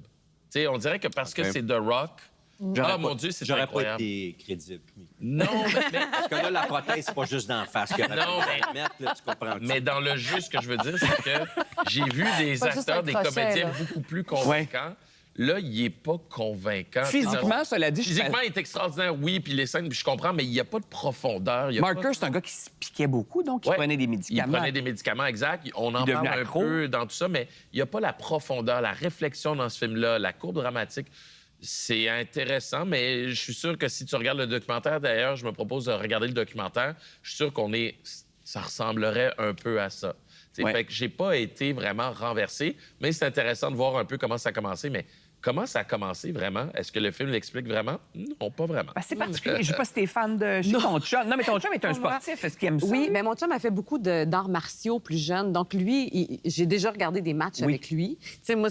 Tu sais, on dirait que parce que c'est The Rock... mon Dieu, c'est incroyable. J'aurais pas été crédible. Non, mais... Parce que là, la prothèse, c'est pas juste d'en face. Non, mais... tu comprends. Mais dans le jeu, ce que je veux dire, c'est que j'ai vu des acteurs, des comédiens beaucoup plus convaincants. Là, il est pas convaincant. Physiquement, cela dit... Physiquement, il est extraordinaire, oui, puis les scènes, puis je comprends, mais il n'y a pas de profondeur. Mark Kerr, c'est un gars qui se piquait beaucoup, donc il prenait des médicaments. Il prenait des médicaments, exact. On en parle un peu dans tout ça, mais il n'y a pas la profondeur, la réflexion dans ce film-là, la courbe dramatique. C'est intéressant, mais je suis sûr que si tu regardes le documentaire, d'ailleurs, je me propose de regarder le documentaire, je suis sûr ça ressemblerait un peu à ça. Fait que j'ai pas été vraiment renversé, mais c'est intéressant de voir un peu comment ça a commencé, mais... Comment ça a commencé vraiment? Est-ce que le film l'explique vraiment? Non, pas vraiment. Ben, c'est particulier. Je sais pas si t'es fan de ton chum. Non, mais ton chum est un sportif. Est-ce qu'il aime ça? Oui, mais mon chum a fait beaucoup d'arts martiaux plus jeune. Donc, lui, j'ai déjà regardé des matchs avec lui. Tu sais, moi,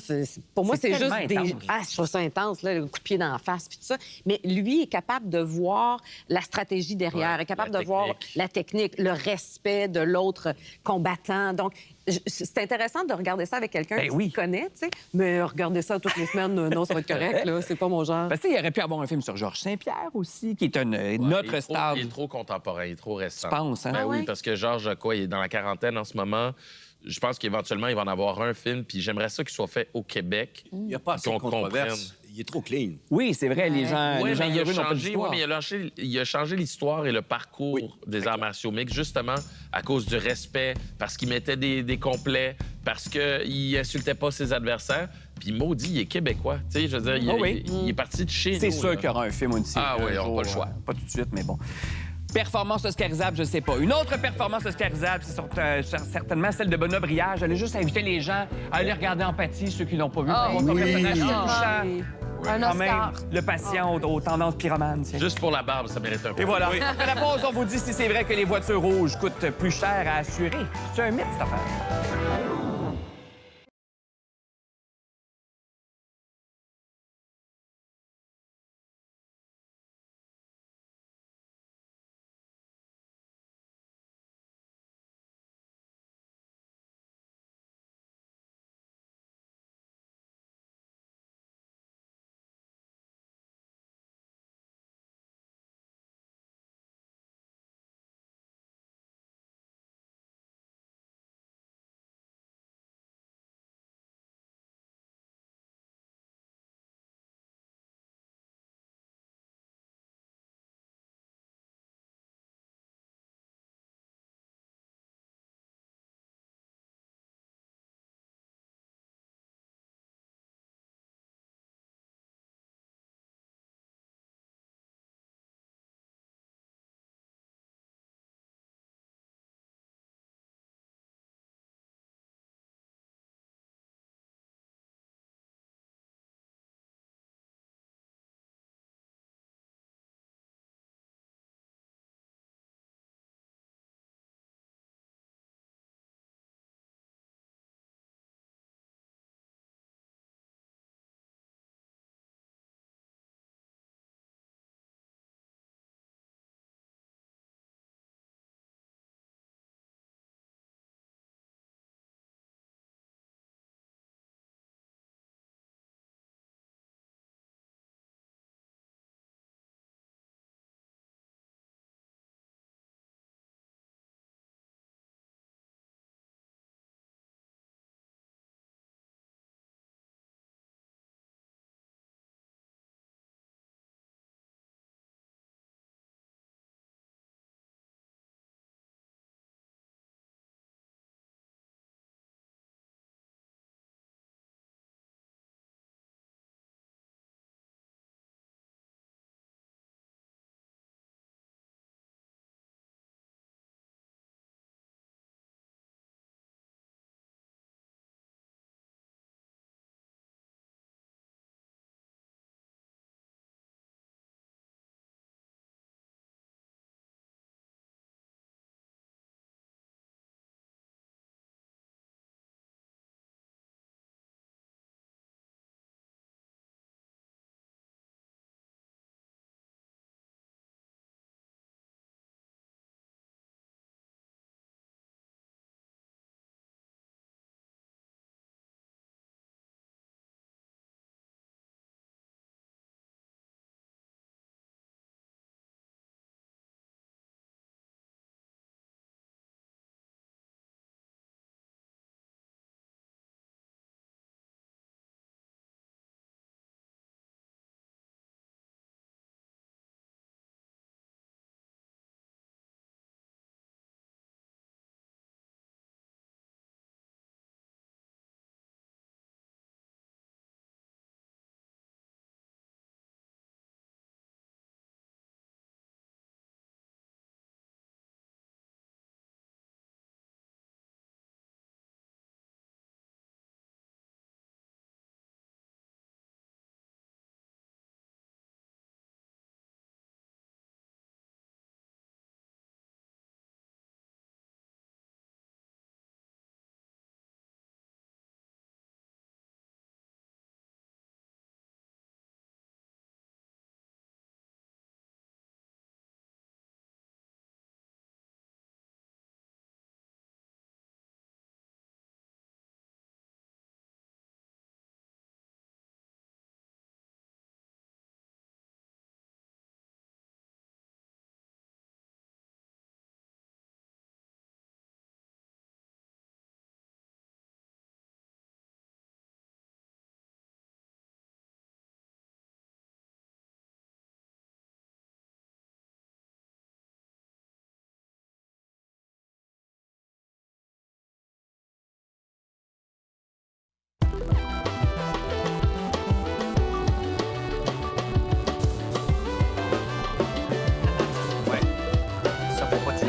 pour moi, c'est juste des... Ah, je trouve ça intense, là, le coup de pied dans la face, puis tout ça. Mais lui est capable de voir la stratégie derrière, est capable de voir la technique, le respect de l'autre combattant. Donc, c'est intéressant de regarder ça avec quelqu'un qui connaît, tu sais. Mais regarder ça toutes les semaines, non, ça va être correct, là. C'est pas mon genre. Parce que, il aurait pu avoir un film sur Georges Saint-Pierre aussi, qui est notre star. Il est trop contemporain, il est trop récent. Tu penses, hein? Ben oui, parce que Georges, il est dans la quarantaine en ce moment. Je pense qu'éventuellement, il va en avoir un film, puis j'aimerais ça qu'il soit fait au Québec. Il n'y a pas assez de controverse. Il est trop clean. Oui, c'est vrai, les gens... Oui, mais il a changé l'histoire et le parcours des arts martiaux mixtes, justement à cause du respect, parce qu'il mettait des complets, parce qu'il insultait pas ses adversaires. Puis maudit, il est québécois. Tu sais, je veux dire, il est parti de chez nous. C'est sûr qu'il y aura un film aussi. Ah oui, on n'a pas le choix. Pas tout de suite, mais bon. Performance oscarisable, je sais pas. Une autre performance oscarisable, c'est certainement celle de Benoît Brière. J'allais juste inviter les gens à aller regarder Empathie, ceux qui l'ont pas vu. Son personnage touchant. Un Quand Oscar. même, le patient aux tendances pyromanes. tiens. Juste pour la barbe, ça mérite un peu. Et voilà. Après la pause, on vous dit si c'est vrai que les voitures rouges coûtent plus cher à assurer. C'est un mythe, cette affaire.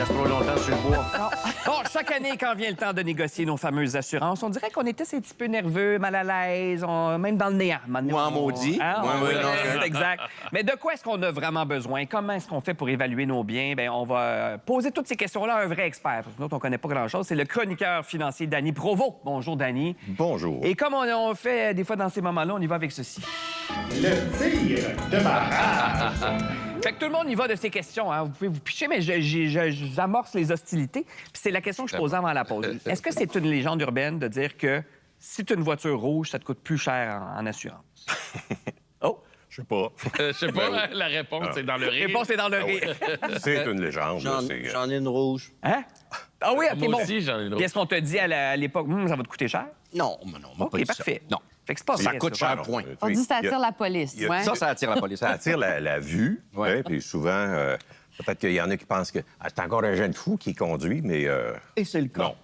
reste trop longtemps sur le bois. Bon, chaque année, quand vient le temps de négocier nos fameuses assurances, on dirait qu'on était un petit peu nerveux, mal à l'aise, même dans le néant. Moi en maudit. Hein? Moi, oui, non, C'est exact. Mais de quoi est-ce qu'on a vraiment besoin? Comment est-ce qu'on fait pour évaluer nos biens? Bien, on va poser toutes ces questions-là à un vrai expert. Parce que nous, on ne connaît pas grand-chose. C'est le chroniqueur financier Danny Provost. Bonjour, Danny. Bonjour. Et comme on fait des fois dans ces moments-là, on y va avec ceci. Le tir de ma race. Fait que tout le monde y va de ces questions. Hein. Vous pouvez vous picher, mais j'amorce les hostilités. Puis c'est la question que je posais avant la pause. Est-ce que c'est une légende urbaine de dire que si tu as une voiture rouge, ça te coûte plus cher en assurance? Oh! Je sais pas. Je sais pas, la réponse, c'est dans le rire. La réponse est dans le rire. C'est une légende. J'en ai une rouge. Hein? Ah oui, OK, Moi bon. aussi, j'en ai une Puis est-ce qu'on te dit à l'époque, ça va te coûter cher? Non, mais non, on m'a pas OK, dit ça. parfait. Non. Fait que c'est pas Ça vrai, coûte cher, point. On dit que ça attire la police. Ouais. Ça attire la police. Ça attire la vue. Ouais. Ouais, puis souvent, peut-être qu'il y en a qui pensent que c'est encore un jeune fou qui conduit, mais... Et c'est le cas. Non.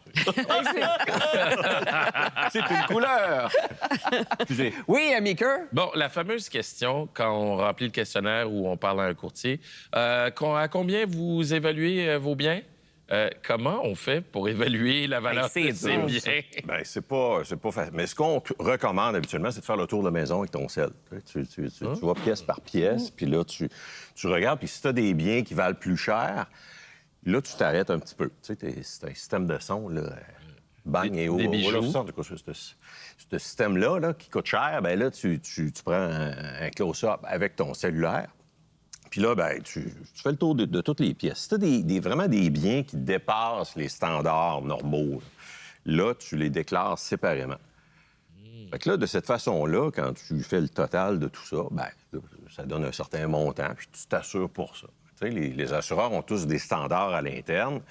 C'est une couleur. Excusez. Oui, Maker? Bon, la fameuse question, quand on remplit le questionnaire ou on parle à un courtier, à combien vous évaluez vos biens? Comment on fait pour évaluer la valeur de ces biens? Bien, c'est pas facile. Mais ce qu'on te recommande habituellement, c'est de faire le tour de la maison avec ton sel. Tu vas pièce par pièce, puis là, tu regardes, puis si tu as des biens qui valent plus cher, là, tu t'arrêtes un petit peu. Tu sais, c'est un système de son, là. Bang et des bijoux. En tout cas, ce système-là, là, qui coûte cher, bien là, tu prends un close-up avec ton cellulaire. Puis là, ben, tu fais le tour de toutes les pièces. Si tu as vraiment des biens qui dépassent les standards normaux, là, tu les déclares séparément. Fait que là, de cette façon-là, quand tu fais le total de tout ça, ben, ça donne un certain montant, puis tu t'assures pour ça. Tu sais, les assureurs ont tous des standards à l'interne,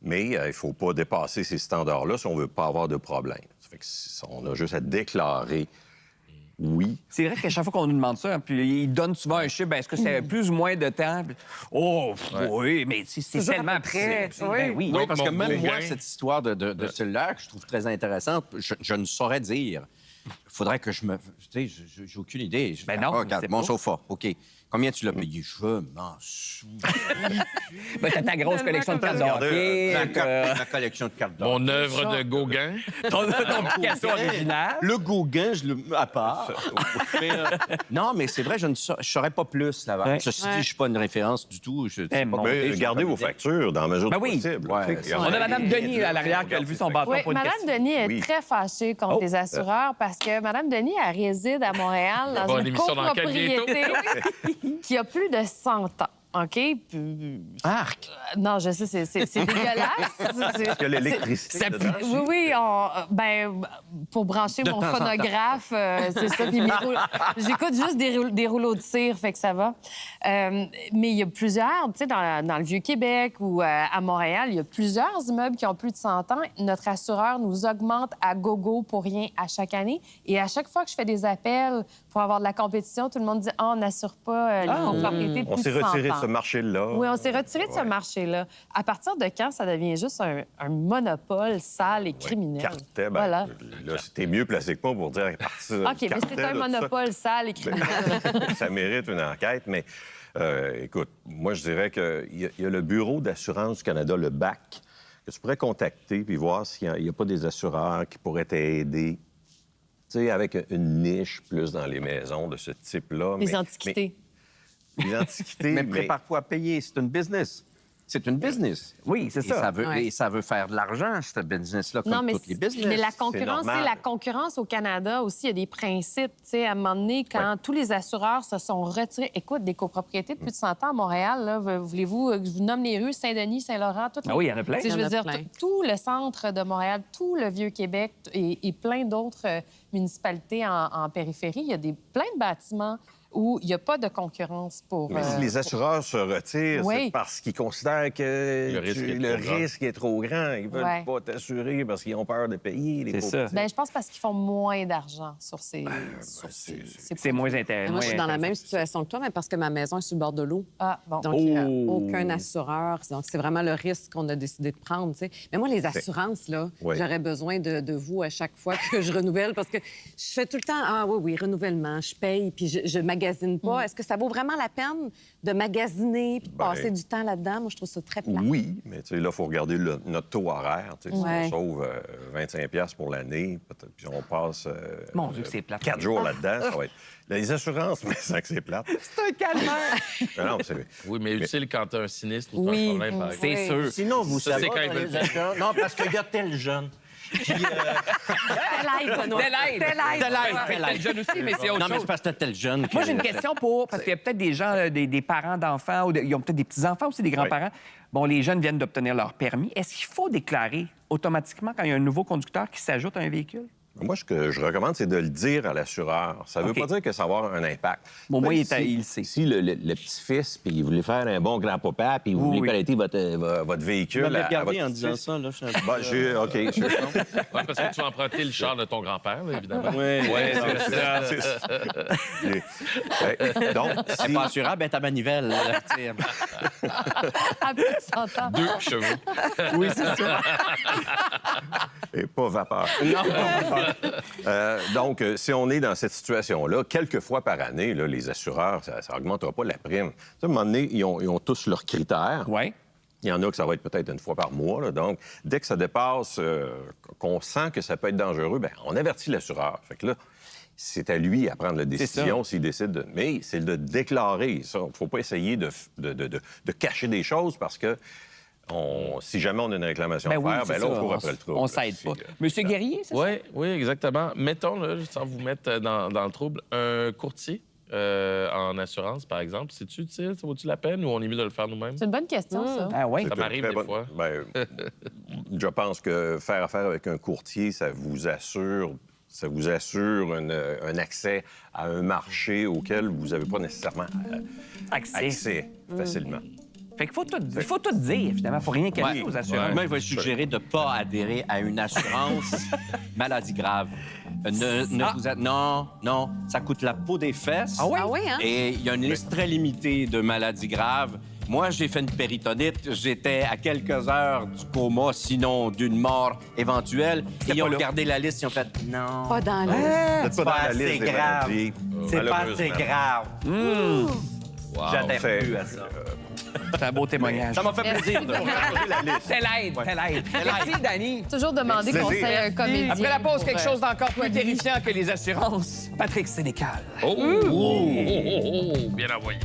mais il ne faut pas dépasser ces standards-là si on ne veut pas avoir de problème. Ça fait que on a juste à déclarer oui. C'est vrai qu'à chaque fois qu'on nous demande ça, puis ils donnent souvent un chiffre, ben, est-ce que c'est plus ou moins de temps? Oh, oui, mais c'est tellement près. Ben oui. Oui, parce que Mon même moi, gain. cette histoire de cellulaire que je trouve très intéressante, je ne saurais dire. Il faudrait que je me... Tu sais, j'ai aucune idée. Ben non, regarde, c'est mon pas. sofa, OK. Combien tu l'as payé? Je m'en souviens. Ben, t'as ta grosse collection de cartes de hockey. Ma collection de cartes d'or. Mon œuvre de Gauguin. Ton application originale. Le Gauguin, je le à part. Mais, non, mais c'est vrai, je ne saurais pas plus là-bas. Ouais. Ceci dit, je ne suis pas une référence du tout. Je sais pas mon compter, Mais j'ai gardez pas vos d'idée. factures dans la mesure Ben du oui. possible. Ouais. Tu sais, On a Mme Denis à l'arrière qui a levé son bâton Oui, pour une Mme question. Denis est Oui. très fâchée contre les assureurs parce que Mme Denis, elle réside à Montréal dans Bon, une l'émission dans laquelle copropriété qui a plus de 100 ans. OK? Arc! Non, je sais, c'est dégueulasse. Est-ce que l'électricité Ça dedans? Oui, pour brancher mon temps en temps. phonographe, c'est ça. Puis j'écoute juste des rouleaux de cire, fait que ça va. Mais il y a plusieurs, tu sais, dans le Vieux-Québec ou à Montréal, il y a plusieurs immeubles qui ont plus de 100 ans. Notre assureur nous augmente à gogo pour rien à chaque année. Et à chaque fois que je fais des appels pour avoir de la compétition, tout le monde dit « Ah, on n'assure pas les propriétés de On plus s'est de 100 retiré de ans. ce marché-là. Oui, on s'est retiré de ce marché-là. À partir de quand ça devient juste un monopole sale et criminel? Cartel, ben, Voilà. là, c'était mieux placé que moi pour dire à partir OK, mais c'est un monopole sale et criminel. Ça mérite une enquête, mais écoute, moi, je dirais qu'il y a le Bureau d'assurance du Canada, le BAC, que tu pourrais contacter puis voir s'il n'y a pas des assureurs qui pourraient t'aider, tu sais, avec une niche plus dans les maisons de ce type-là. Les antiquités. Les antiquités, Mais prépare-toi à payer. C'est une business. C'est une business. Oui, c'est ça. Et ça veut faire de l'argent, ce business-là, comme Non, mais, toutes les business. mais la concurrence, normal. c'est la concurrence au Canada aussi. Il y a des principes. Tu sais, à un moment donné, quand tous les assureurs se sont retirés... Écoute, des copropriétés de plus de 100 ans à Montréal, là, voulez-vous que je vous nomme les rues Saint-Denis, Saint-Laurent, toutes Ah oui, il y en a plein. Tu sais, je Il y en veux a dire, plein. tout le centre de Montréal, tout le Vieux-Québec et plein d'autres municipalités en périphérie, il y a plein de bâtiments où il n'y a pas de concurrence pour... Mais si les assureurs se retirent, Oui. c'est parce qu'ils considèrent que Le risque est trop grand. est trop grand. Ils veulent Ouais. pas t'assurer parce qu'ils ont peur de payer. C'est ça. Ben, je pense parce qu'ils font moins d'argent sur ces... C'est moins intéressant. Moi, je suis dans la même situation que toi, mais parce que ma maison est sur le bord de l'eau. Ah, bon. Donc, il n'y a Oh! aucun assureur. Donc, c'est vraiment le risque qu'on a décidé de prendre. tu sais. Mais moi, les assurances, là, Oui. j'aurais besoin de vous à chaque fois que je renouvelle parce que je fais tout le temps, ah oui, renouvellement, je paye, puis je magasine magasine pas. Est-ce que ça vaut vraiment la peine de magasiner puis de passer du temps là-dedans? Moi, je trouve ça très plat. Oui, mais là, il faut regarder notre taux horaire. Si on sauve 25$ pour l'année, puis on passe Mon Dieu, que c'est plate. 4 jours là-dedans, ça va être... Les assurances, mais c'est que c'est plate. C'est un calvaire. Non, oui, mais utile quand tu as un sinistre ou tu as un problème, par exemple. C'est sûr. Sinon, vous savez, quand ils veulent pas. non, parce qu'il y a tel jeune. Puis, Tel aide, Benoît. Tel aide aussi, mais c'est autre non, mais chose. c'est parce que t'as tel jeune. Moi, j'ai une question parce qu'il y a peut-être des gens, des parents d'enfants, ou ils ont peut-être des petits-enfants aussi, des grands-parents. Bon, les jeunes viennent d'obtenir leur permis. Est-ce qu'il faut déclarer automatiquement quand il y a un nouveau conducteur qui s'ajoute à un véhicule? Moi, ce que je recommande, c'est de le dire à l'assureur. Ça ne veut pas dire que ça va avoir un impact. Bon, moi, il le sait. Si le petit-fils, puis il voulait faire un bon grand-papa, puis il voulait prêter votre véhicule... Tu m'avais regardé à en votre disant petit-fils. ça, là. OK. Ouais, parce que tu vas emprunter le char de ton grand-père, là, évidemment. Oui, c'est ça. Donc, c'est si... pas assurable, ben ta manivelle. Là, À plus de 100 ans. 2 chevaux. oui, c'est ça. Et pas vapeur. Donc, si on est dans cette situation-là, quelques fois par année, là, les assureurs, ça n'augmentera pas la prime. À un moment donné, ils ont tous leurs critères. Oui. Il y en a que ça va être peut-être une fois par mois. Là. Donc, dès que ça dépasse, qu'on sent que ça peut être dangereux, bien, on avertit l'assureur. Fait que là, c'est à lui à prendre la décision s'il décide de... Mais c'est de déclarer ça. Il ne faut pas essayer de cacher des choses parce que si jamais on a une réclamation à faire, bien là, on court après le trouble. On s'aide pas. Monsieur Guerrier, c'est ça? Oui, exactement. Mettons, là, sans vous mettre dans le trouble, un courtier en assurance, par exemple. Sais-tu, ça vaut-tu la peine ou on est mieux de le faire nous-mêmes? C'est une bonne question, ça. Ah oui? Ça m'arrive des fois. Bien, je pense que faire affaire avec un courtier, ça vous assure un accès à un marché auquel vous n'avez pas nécessairement accès facilement. Fait qu'il faut tout dire, finalement. Il faut rien cacher aux assurances. Moi, je vais suggérer de ne pas adhérer à une assurance maladie grave. Non, ça coûte la peau des fesses. Ah oui? Ah oui, hein? Et il y a une liste très limitée de maladies graves. Moi, j'ai fait une péritonite. J'étais à quelques heures du coma, sinon d'une mort éventuelle. Et ils ont regardé la liste, ils ont fait non. Pas dans la C'est pas dans la liste des grave. maladies. C'est pas assez grave. J'adhère plus à ça. C'est un beau témoignage. Ça m'a fait plaisir de changer la liste. C'est l'aide. Merci, Dani. Toujours demander conseil à un comédien. Après la pause, quelque chose d'encore plus terrifiant que les assurances. Patrick Sénécal. Bien envoyé.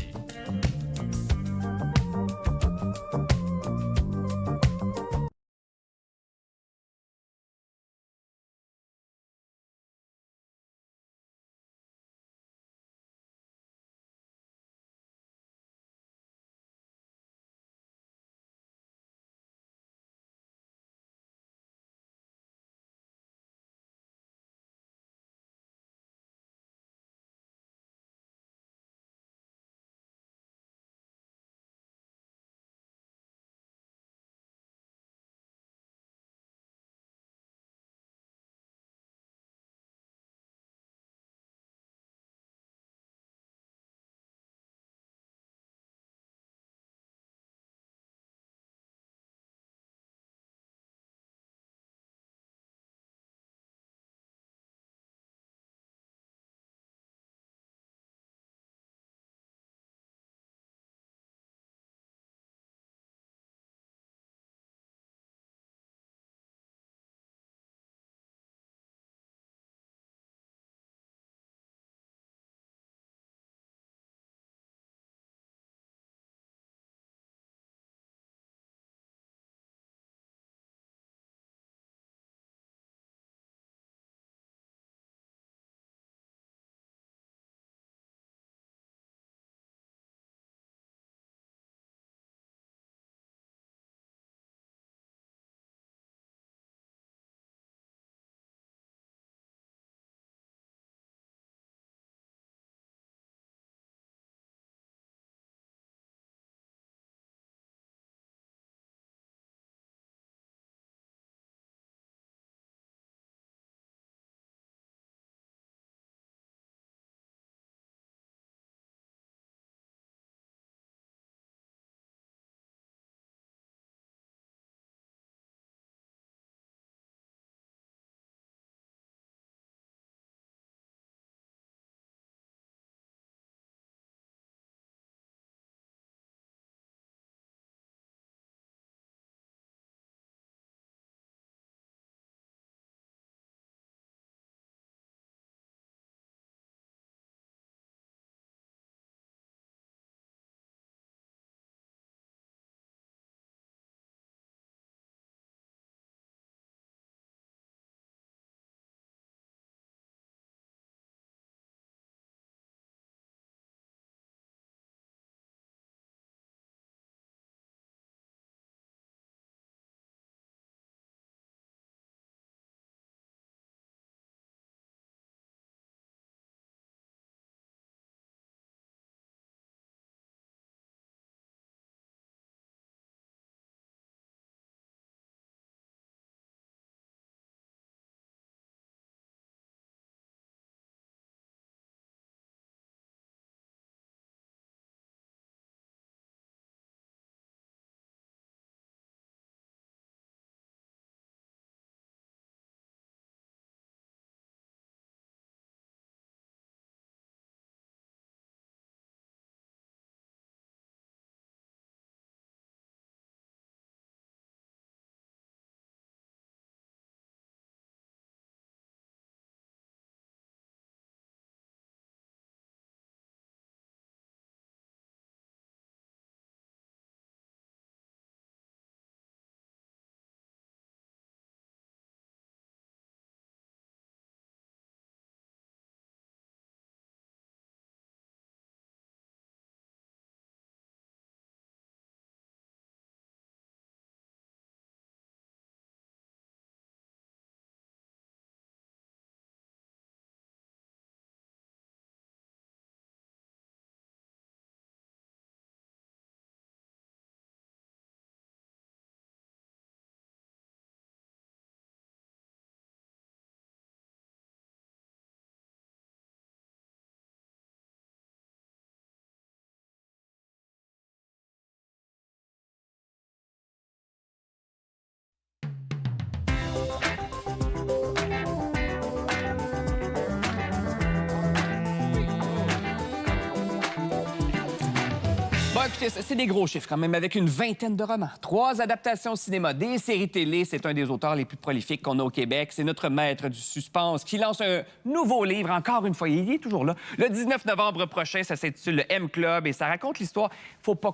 écoutez, c'est des gros chiffres quand même, avec une vingtaine de romans, 3 adaptations au cinéma, des séries télé. C'est un des auteurs les plus prolifiques qu'on a au Québec. C'est notre maître du suspense qui lance un nouveau livre, encore une fois. Il est toujours là. Le 19 novembre prochain, ça s'intitule Le M-Club et ça raconte l'histoire. Faut pas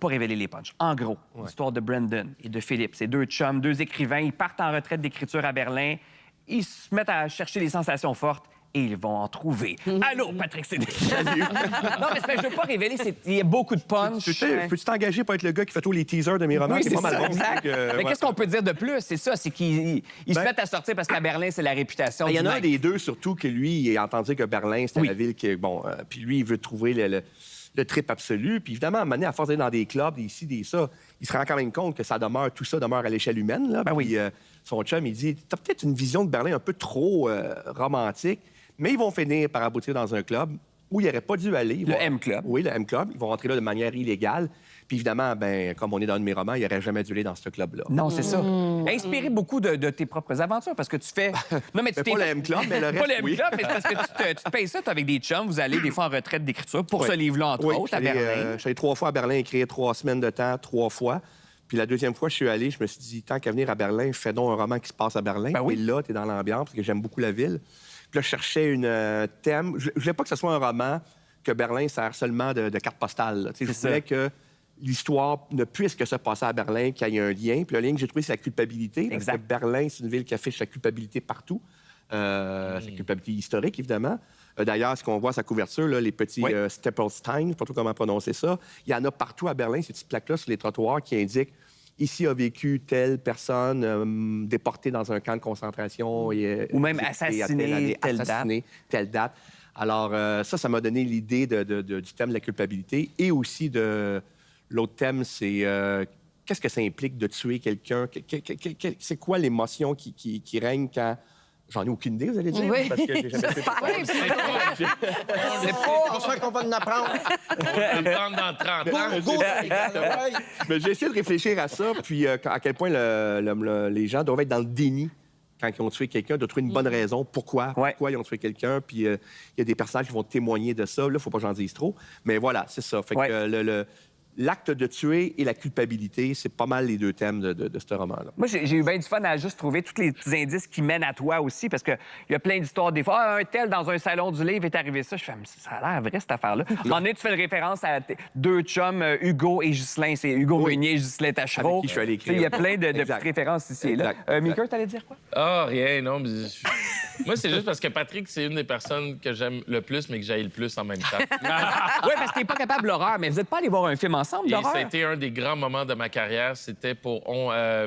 révéler les punchs. En gros, l'histoire de Brendan et de Philippe. C'est 2 chums, 2 écrivains. Ils partent en retraite d'écriture à Berlin. Ils se mettent à chercher les sensations fortes. Et ils vont en trouver. Allô, Patrick Sédé. Non, mais je ne veux pas révéler. Il y a beaucoup de punch. Peux-tu t'engager pour être le gars qui fait tous les teasers de mes romans? Oui, c'est pas mal ça, bon. exact. Mais qu'est-ce qu'on peut dire de plus? C'est ça, c'est qu'ils se mettent à sortir parce qu'à Berlin, c'est la réputation. Il y en a un maître. des deux, surtout, que lui, il a entendu que Berlin, c'était la ville qui est... Bon, puis lui, il veut trouver le trip absolu. Puis évidemment, à un moment donné, à force d'aller dans des clubs, des ici, des ça, il se rend quand même compte que tout ça demeure à l'échelle humaine. Là. Puis son chum, il dit, t'as peut-être une vision de Berlin un peu trop romantique. Mais ils vont finir par aboutir dans un club où il n'aurait pas dû aller. Le M-Club. Oui, le M-Club. Ils vont rentrer là de manière illégale. Puis évidemment, comme on est dans un de mes romans, il n'aurait jamais dû aller dans ce club-là. Non, c'est ça. Inspiré beaucoup de tes propres aventures parce que tu fais... Non, mais tu pas le M-Club, mais le reste, Pas le oui. M-Club, mais c'est parce que tu te payes ça, t'es avec des chums, vous allez des fois en retraite d'écriture pour ce livre-là, entre autres, à Berlin. Je suis allé 3 fois à Berlin, écrire 3 semaines de temps, 3 fois. Puis la deuxième fois, je suis allé, je me suis dit, tant qu'à venir à Berlin, fais donc un roman qui se passe à Berlin. Et là, tu es dans l'ambiance, parce que j'aime beaucoup la ville. Puis là, je cherchais un thème. Je voulais pas que ce soit un roman que Berlin sert seulement de carte postale. Je voulais que l'histoire ne puisse que se passer à Berlin, qu'il y ait un lien. Puis le lien que j'ai trouvé, c'est la culpabilité. Parce que Berlin, c'est une ville qui affiche la culpabilité partout. La culpabilité historique, évidemment. D'ailleurs, ce qu'on voit à sa couverture, là, les petits Stapelstein, je ne sais pas trop comment prononcer ça, il y en a partout à Berlin, ces petites plaques-là sur les trottoirs qui indiquent ici a vécu telle personne déportée dans un camp de concentration. Ou même assassinée telle date. Alors, ça m'a donné l'idée du thème de la culpabilité et aussi de l'autre thème, c'est qu'est-ce que ça implique de tuer quelqu'un? C'est quoi l'émotion qui règne quand... J'en ai aucune idée, vous allez dire? Oui. Parce que j'ai jamais fait C'est pour ça qu'on va en apprendre. On va le prendre dans 30 ans. Mais j'ai essayé de réfléchir à ça, puis à quel point les gens doivent être dans le déni quand ils ont tué quelqu'un, de trouver une bonne raison pourquoi ils ont tué quelqu'un. Puis il y a des personnages qui vont témoigner de ça. Là, il ne faut pas que j'en dise trop. Mais voilà, c'est ça. Fait que l'acte de tuer et la culpabilité, c'est pas mal les 2 thèmes de ce roman-là. Moi, j'ai eu bien du fun à juste trouver tous les petits indices qui mènent à toi aussi, parce qu'il y a plein d'histoires. Des fois, un tel dans un salon du livre est arrivé ça. Je fais, ça a l'air vrai, cette affaire-là. En tu fais une référence à 2 chums, Hugo et Ghislain. C'est Hugo Meunier et Ghislain Tachereau. Avec qui je suis allé écrire. Il y a plein de petites références ici et là. Mika, t'allais dire quoi? Ah, rien, non. Moi, c'est juste parce que Patrick, c'est une des personnes que j'aime le plus, mais que j'aille le plus en même temps. Oui, parce qu'il n'est pas capable de l'horreur, mais vous n'êtes pas allé voir un film ensemble d'horreur? Ça a été un des grands moments de ma carrière. C'était pour...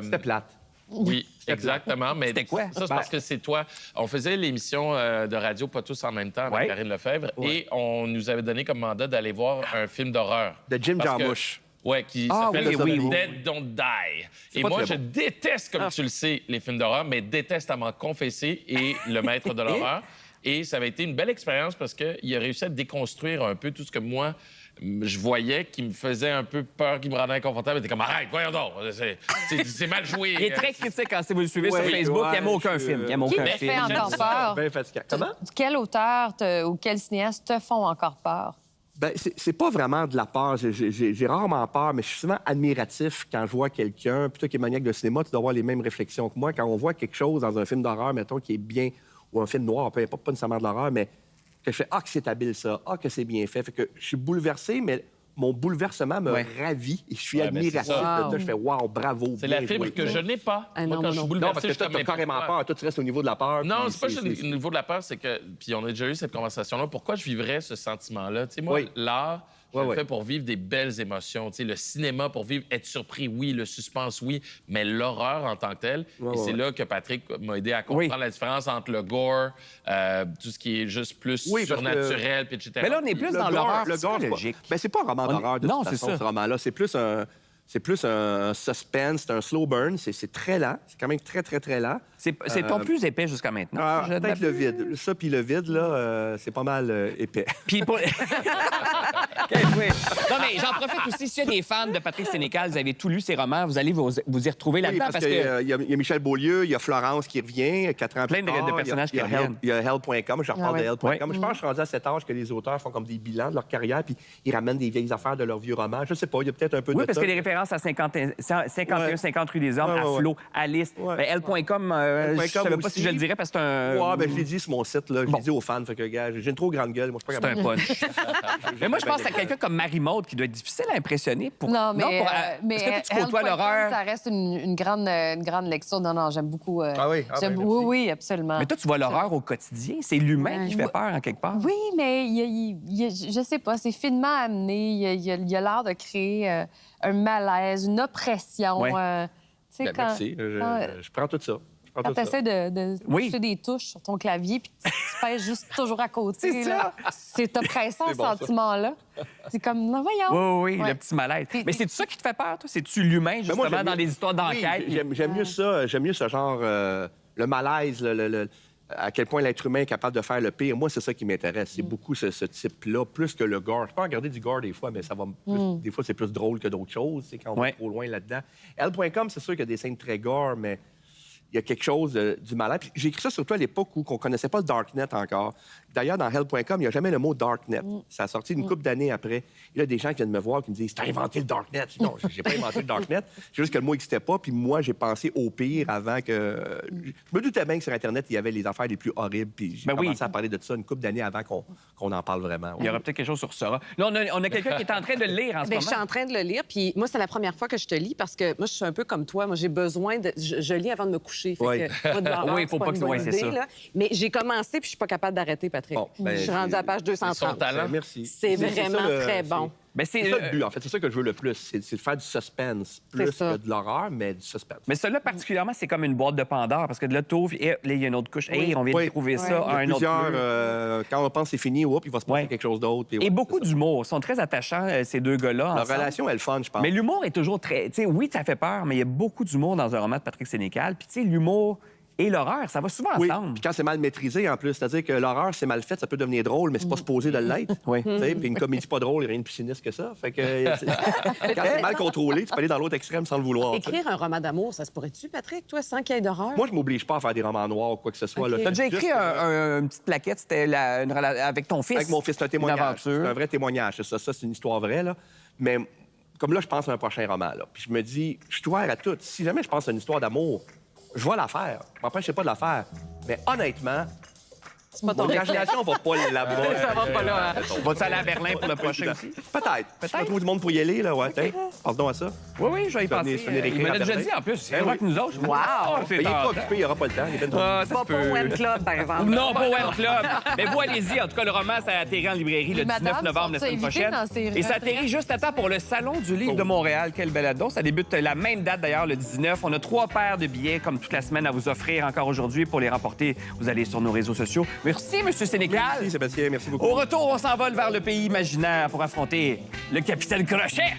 C'était plate. Oui, exactement. Mais c'était quoi? Ça, c'est parce que c'est toi. On faisait l'émission de radio Pas tous en même temps avec Karine Lefebvre et on nous avait donné comme mandat d'aller voir un film d'horreur. De Jim Jarmusch. Oui, qui s'appelle Dead Don't Die. Et moi, je déteste, comme tu le sais, les films d'horreur, mais déteste à m'en confesser et le maître de l'horreur. Et ça avait été une belle expérience parce qu'il a réussi à déconstruire un peu tout ce que moi, je voyais qui me faisait un peu peur, qui me rendait inconfortable. Il était comme, arrête, voyons donc, c'est mal joué. Il est très critique quand vous le suivez sur Facebook. Il n'aime aucun film. Qui te fait encore peur? Bien fatigant. Comment? Quel auteur ou quel cinéaste te font encore peur? Ben, c'est pas vraiment de la peur. J'ai rarement peur, mais je suis souvent admiratif quand je vois quelqu'un. Puis toi qui es maniaque de cinéma, tu dois avoir les mêmes réflexions que moi. Quand on voit quelque chose dans un film d'horreur, mettons, qui est bien, ou un film noir, peu importe, pas nécessairement de l'horreur, mais que je fais « Ah, que c'est habile, ça! Ah, que c'est bien fait! » Fait que je suis bouleversé, mais mon bouleversement me ravit et je suis admiratif de ça. Je fais « Wow, bravo! » C'est la fibre que je n'ai pas. Ah, moi, quand je suis bouleversé, parce que toi, t'as carrément peur. Toi, tu restes au niveau de la peur. Non, c'est pas juste au niveau de la peur, c'est que... Puis on a déjà eu cette conversation-là. Pourquoi je vivrais ce sentiment-là? Tu sais, moi, l'art... Je le fais pour vivre des belles émotions. Tu sais, le cinéma, pour vivre, être surpris, oui. Le suspense, oui. Mais l'horreur en tant que telle, et c'est là que Patrick m'a aidé à comprendre la différence entre le gore, tout ce qui est juste plus surnaturel, etc. Mais là, on est plus dans l'horreur psychologique. Ben, c'est pas un roman d'horreur, de toute façon, ce roman-là. C'est plus un... C'est plus un suspense, c'est un slow burn. C'est très lent. C'est quand même très, très, très lent. C'est ton plus épais jusqu'à maintenant. Peut-être le vide. Ça, puis le vide, là, c'est pas mal épais. Puis pour... oui. Non, mais j'en profite aussi. S'il y a des fans de Patrick Sénécal, vous avez tout lu ses romans, vous allez vous y retrouver là-dedans. Oui, parce que... il y a Michel Beaulieu, il y a Florence qui revient 4 ans plus tard. Plein de personnages qui reviennent. Il y a Hell.com, je reparle de Hell.com. Je pense que je suis rendu à cet âge que les auteurs font comme des bilans de leur carrière, puis ils ramènent des vieilles affaires de leurs vieux romans. Je sais pas, il y a peut-être un peu de Oui, parce qu'il y a des références à 51-50 rue des Hommes, à Flo, Alice. Hell.com, je ne savais pas si je le dirais parce que c'est un... je l'ai dit sur mon site, là. Je l'ai dit aux fans. Fait que, gars, j'ai une trop grande gueule. Moi, je suis pas capable. C'est un punch. Mais moi, je pense à quelqu'un comme Marie-Maude qui doit être difficile à impressionner. Non, mais est-ce que tu côtoies l'horreur? Ça reste une grande lecture. Non, j'aime beaucoup. Oui, absolument. Mais toi, tu vois l'horreur au quotidien. C'est l'humain qui fait peur, en quelque part. Oui, mais je sais pas, c'est finement amené. Il y a l'air de créer un malaise, une oppression. Merci. Je prends tout ça. Quand tu essaies de toucher des touches sur ton clavier puis tu pèses juste toujours à côté, c'est oppressant, ce sentiment-là. C'est comme, non, voyons. Oui, le petit malaise. Mais c'est ça qui te fait peur, toi? C'est-tu l'humain, justement, dans des histoires d'enquête? Oui, j'aime mieux ça. J'aime mieux ce genre, le malaise, à quel point l'être humain est capable de faire le pire. Moi, c'est ça qui m'intéresse. C'est beaucoup ce type-là, plus que le gore. Je peux regarder du gore des fois, mais ça va plus, des fois, c'est plus drôle que d'autres choses, c'est quand on va trop loin là-dedans. L.com, c'est sûr qu'il y a des scènes très gore, mais il y a quelque chose du malaise. J'ai écrit ça surtout à l'époque où on ne connaissait pas le Darknet encore. D'ailleurs, dans Hell.com, il n'y a jamais le mot Darknet. Ça a sorti une couple d'années après. Il y a des gens qui viennent me voir qui me disent « T'as inventé le Darknet! » Non, j'ai pas inventé le Darknet. C'est juste que le mot n'existait pas. Puis moi, j'ai pensé au pire avant que... Je me doutais bien que sur Internet, il y avait les affaires les plus horribles. Puis j'ai commencé à parler de ça une couple d'années avant qu'on en parle vraiment. Il y aura peut-être quelque chose sur ça. Là, on a quelqu'un qui est en train de le lire en ce moment. Je suis en train de le lire. Puis moi, c'est la première fois que je te lis parce que moi, je suis un peu comme toi. Moi, j'ai besoin de... Je lis avant de me coucher. Oui, il faut pas que c'est ça. Là. Mais j'ai commencé puis je suis pas capable d'arrêter, Patrick. Je suis rendue à la page 230. Merci. C'est vraiment très bon. C'est ça le but, en fait. C'est ça que je veux le plus. C'est de faire du suspense, plus que de l'horreur, mais du suspense. Mais celui-là, particulièrement, c'est comme une boîte de Pandore, parce que de là, t'ouvres, et là, il y a une autre couche. Hey, on vient de trouver ça à un autre lieu. Quand on pense que c'est fini, il va se passer quelque chose d'autre. Et beaucoup d'humour. Ils sont très attachants, ces deux gars-là. Leur relation, elle est fun, je pense. Mais l'humour est toujours très... Tu sais, oui, ça fait peur, mais il y a beaucoup d'humour dans un roman de Patrick Sénécal. Puis, tu sais, l'humour... et l'horreur, ça va souvent ensemble. Puis quand c'est mal maîtrisé, en plus, c'est-à-dire que l'horreur, c'est mal fait, ça peut devenir drôle, mais c'est pas supposé de l'être. Puis une comédie pas drôle, il n'y a rien de plus sinistre que ça. Fait que quand c'est mal contrôlé, tu peux aller dans l'autre extrême sans le vouloir. Écrire un roman d'amour, ça se pourrait-tu, Patrick, toi, sans qu'il y ait d'horreur? Moi, je m'oblige pas à faire des romans noirs ou quoi que ce soit. T'as déjà écrit une petite plaquette, c'était avec ton fils? Avec mon fils, c'est un témoignage. C'est un vrai témoignage. Ça, c'est une histoire vraie, là. Mais comme là, je pense à un prochain roman, là. Puis je me dis, je suis ouvert à tout. Si jamais je pense à une histoire d'amour, je vais la faire. Je m'empêche pas de la faire. Mais honnêtement, mon imagination va pas là-bas. Ça va pas là. Vas-tu aller à Berlin pour le prochain aussi? Peut-être. Je trouve du monde pour y aller, là, ouais. Pense donc à ça. Oui, je vais y penser. Il me l'a déjà dit, en plus. C'est vrai que nous autres. Wow! Il est pas occupé, il aura pas le temps. Pas pour Web Club, par exemple. Non, pas Web Club. Mais vous, allez-y. En tout cas, le roman, ça atterrit en librairie le 19 novembre, la semaine prochaine. Et ça atterrit juste à temps pour le Salon du Livre de Montréal. Quel bel ado. Ça débute la même date, d'ailleurs, le 19. On a 3 paires de billets, comme toute la semaine, à vous offrir encore aujourd'hui. Pour les remporter, vous allez sur nos réseaux sociaux. Merci, M. Sénécal. Merci, Sébastien. Merci beaucoup. Au retour, on s'envole vers le pays imaginaire pour affronter le capitaine Crochet.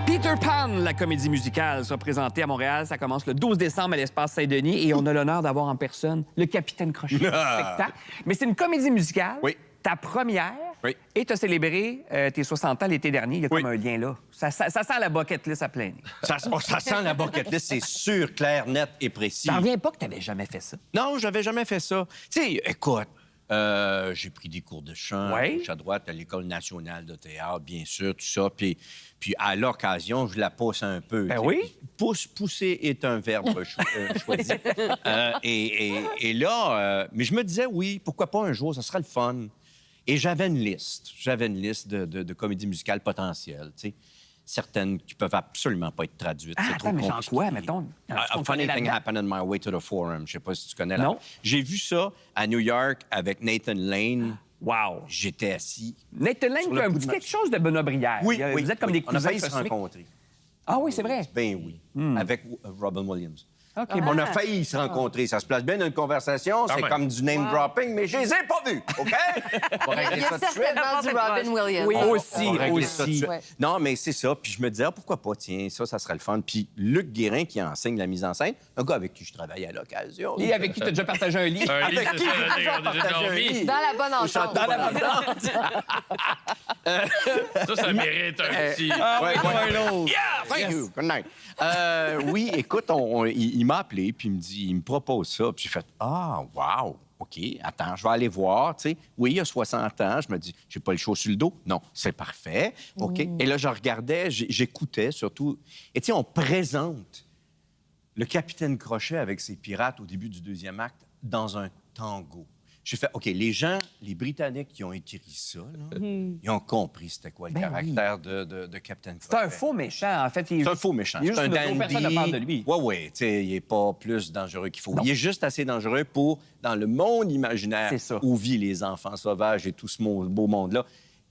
Peter Pan, la comédie musicale, sera présentée à Montréal. Ça commence le 12 décembre à l'Espace Saint-Denis et on a l'honneur d'avoir en personne le Capitaine Crochet du spectacle. Mais c'est une comédie musicale. Oui. Ta première. Oui. Et tu as célébré tes 60 ans l'été dernier. Il y a comme un lien là. Ça sent la bucket list à plein nez. Ça sent la bucket list, c'est sûr, clair, net et précis. T'en reviens pas que tu n'avais jamais fait ça? Non, j'avais jamais fait ça. Tu sais, écoute, j'ai pris des cours de chant à gauche à droite à l'École nationale de théâtre, bien sûr, tout ça. Puis à l'occasion, je la pousse un peu. Ben oui. Pousser est un verbe choisi. Et là, mais je me disais, oui, pourquoi pas un jour, ça serait le fun. Et j'avais une liste. De comédies musicales potentielles, tu sais. Certaines qui peuvent absolument pas être traduites. Ah, c'est trop attends, mais compliqué. genre quoi, mettons? A funny thing happened on my way to the forum. Je sais pas si tu connais là. Non. J'ai vu ça à New York avec Nathan Lane. Wow. J'étais assis. Nathan Lane, sur tu le as un coup petit de quelque chose de Benoît Brière. Oui, oui. Vous êtes comme des On a cousins failli se cosmiques. rencontrer. Ah oui, c'est vrai. Ben oui. Avec Robin Williams. OK, On a failli se rencontrer. Ça se place bien dans une conversation. C'est comme du name-dropping, mais je les ai pas vus, OK? On va régler Il y a ça tout de suite. certainement du Robin Williams. Oui, On aussi. va régler ça tout de suite. Ouais. Non, mais c'est ça. Puis je me disais, pourquoi pas, tiens, ça serait le fun. Puis Luc Guérin, qui enseigne la mise en scène, un gars avec qui je travaille à l'occasion. Et avec qui tu as déjà partagé un lit. Un lit, Avec c'est qui ça, j'ai déjà partagé un lit? Dans la bonne Au entente. château Dans la Bonheur. Ça mérite un petit... Yeah, thank you. Good night. Oui, écoute, il m'a appelé, puis il me propose ça. Puis j'ai fait, wow, OK, attends, je vais aller voir, tu sais. Oui, il a 60 ans. Je me dis, j'ai pas le chaud sur le dos. Non, c'est parfait. OK. Et là, je regardais, j'écoutais surtout. Et tu sais, on présente le Capitaine Crochet avec ses pirates au début du deuxième acte dans un tango. J'ai fait, OK, les Britanniques qui ont écrit ça, là, ils ont compris c'était quoi le caractère de Captain Crochet. C'est un faux méchant, en fait. C'est un faux méchant. Il est C'est un juste dandy. personne ne parle de lui. Oui, tu sais, il n'est pas plus dangereux qu'il faut. Non. Il est juste assez dangereux pour, dans le monde imaginaire C'est ça. où vivent les enfants sauvages et tout ce beau monde-là,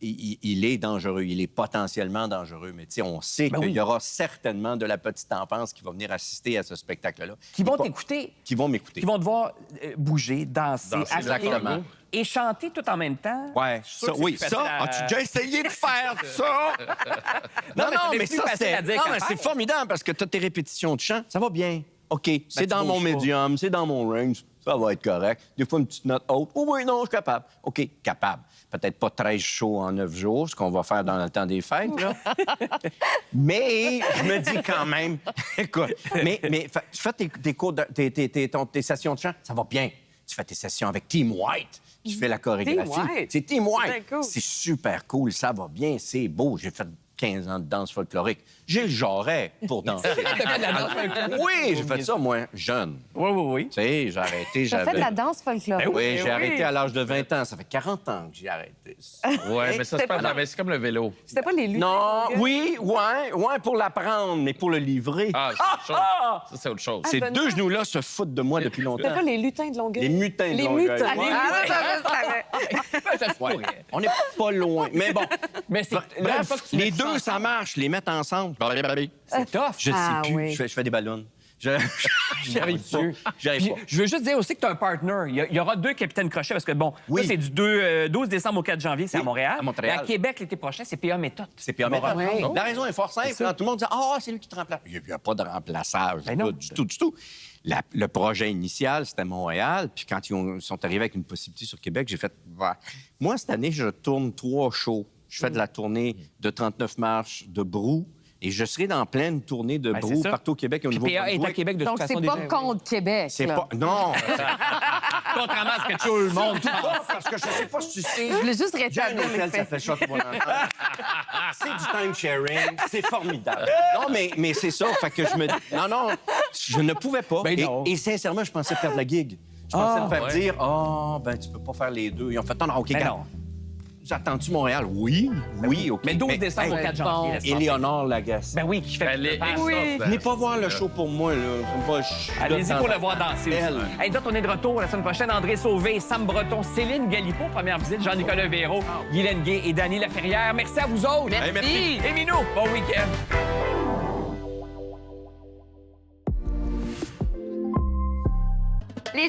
il est dangereux, il est potentiellement dangereux. Mais tu sais, on sait qu'il y aura certainement de la petite enfance qui va venir assister à ce spectacle-là. Qui vont t'écouter. Qui vont m'écouter. Qui vont devoir bouger, danser, exactement. Et chanter tout en même temps. Ouais, Je suis sûr ça, que c'est oui, plus facile ça, à- as-tu déjà essayé de faire ça? Non, mais plus ça, facile à dire qu'à c'est faire. formidable parce que tu as tes répétitions de chant, ça va bien. OK, c'est tu dans mon bouges pas. médium, c'est dans mon range, ça va être correct. Des fois, une petite note haute. Oh oui, non, je suis capable. OK, capable. Peut-être pas 13 shows en 9 jours, ce qu'on va faire dans le temps des fêtes, là. Mais je me dis quand même, écoute, mais tu fais tes cours, tes sessions de chant, ça va bien. Tu fais tes sessions avec Team White, qui fait la chorégraphie. Team White? C'est Team White. Très cool. C'est super cool, ça va bien, c'est beau. J'ai fait 15 ans de danse folklorique. J'ai le jarret pour danser. T'as fait de la danse folklorique? Oui, j'ai fait ça, moi, jeune. Oui. Tu sais, j'ai arrêté, T'as fait j'avais... de la danse folklorique. Oui, j'ai arrêté à l'âge de 20 ans. Ça fait 40 ans que j'ai arrêté. Ouais, mais ça, C'était pas- mais c'est comme le vélo. C'était pas les lutins. Non, les gars? oui, ouais, pour l'apprendre, mais pour le livrer. Ah, c'est autre chose. Ça, c'est autre chose. Ces Benoît. deux genoux-là se foutent de moi depuis C'était longtemps. pas les lutins de Longueuil? Les mutins de Les Longueuil. mutins. Ouais. Ah, ça, Ça se pourrait. On n'est pas loin. Mais bon, Mais c'est bref, fois que tu les mets deux, ça ça marche. Les mettre ensemble. C'est tough. Je sais Ah, plus. oui. Je fais des ballons. J'y arrive pas. J'y arrive Puis, pas. je veux juste dire aussi que tu as un partner. Il y aura 2 Capitaines Crochet parce que, bon, Oui. ça, c'est du 12 décembre au 4 janvier, c'est à Oui, Montréal. à Montréal. Et à Québec, l'été prochain, c'est PA Méthode. C'est Pierre Méthode. Oui. La raison est fort simple. Quand tout le monde dit « Ah, c'est lui qui te remplace », il n'y a pas de remplaçage. Ben non. Pas du tout. Le projet initial, c'était Montréal. Puis quand ils sont arrivés avec une possibilité sur Québec, j'ai fait bah. Moi, cette année, je tourne 3 shows. Je fais de la tournée de 39 marches de Brou. Et je serai dans pleine tournée de Ben, c'est Brou ça. partout au Québec et au Puis PA est à Nouveau-Brunswick. Québec de Donc, toute façon. c'est pas déjà. contre Québec. C'est là. pas... Non! Contrairement à ce que tout le monde pense. Parce que je sais pas si tu sais... Je voulais juste J'ai un rétablir les hôtel, ça faits. fait Château Bonheur. C'est du time sharing, c'est formidable. Non, mais c'est ça, fait que je me dis... Non, je ne pouvais pas. Ben non. Et sincèrement, je pensais perdre la gig. Je pensais me faire dire, ben tu peux pas faire les deux. Ils ont fait, non, OK, Ben regarde. non. Attends-tu Montréal? Oui, OK. Mais 12 décembre au 4 janvier. laisse passer. Éléonore Lagacé. Ben oui, qui fait Elle est le pass. extraordinaire. Venez pas voir le show pour moi, là. Je suis là Allez-y de pour temps le voir en temps. danser. Elle. aussi. Hey, d'autres, on est de retour la semaine prochaine. André Sauvé, Sam Breton, Céline Galipo, première visite, Jean-Nicolas Véraud, Guylaine Gay et Dany Laferrière. Merci à vous autres. Merci. Et Minou, bon week-end.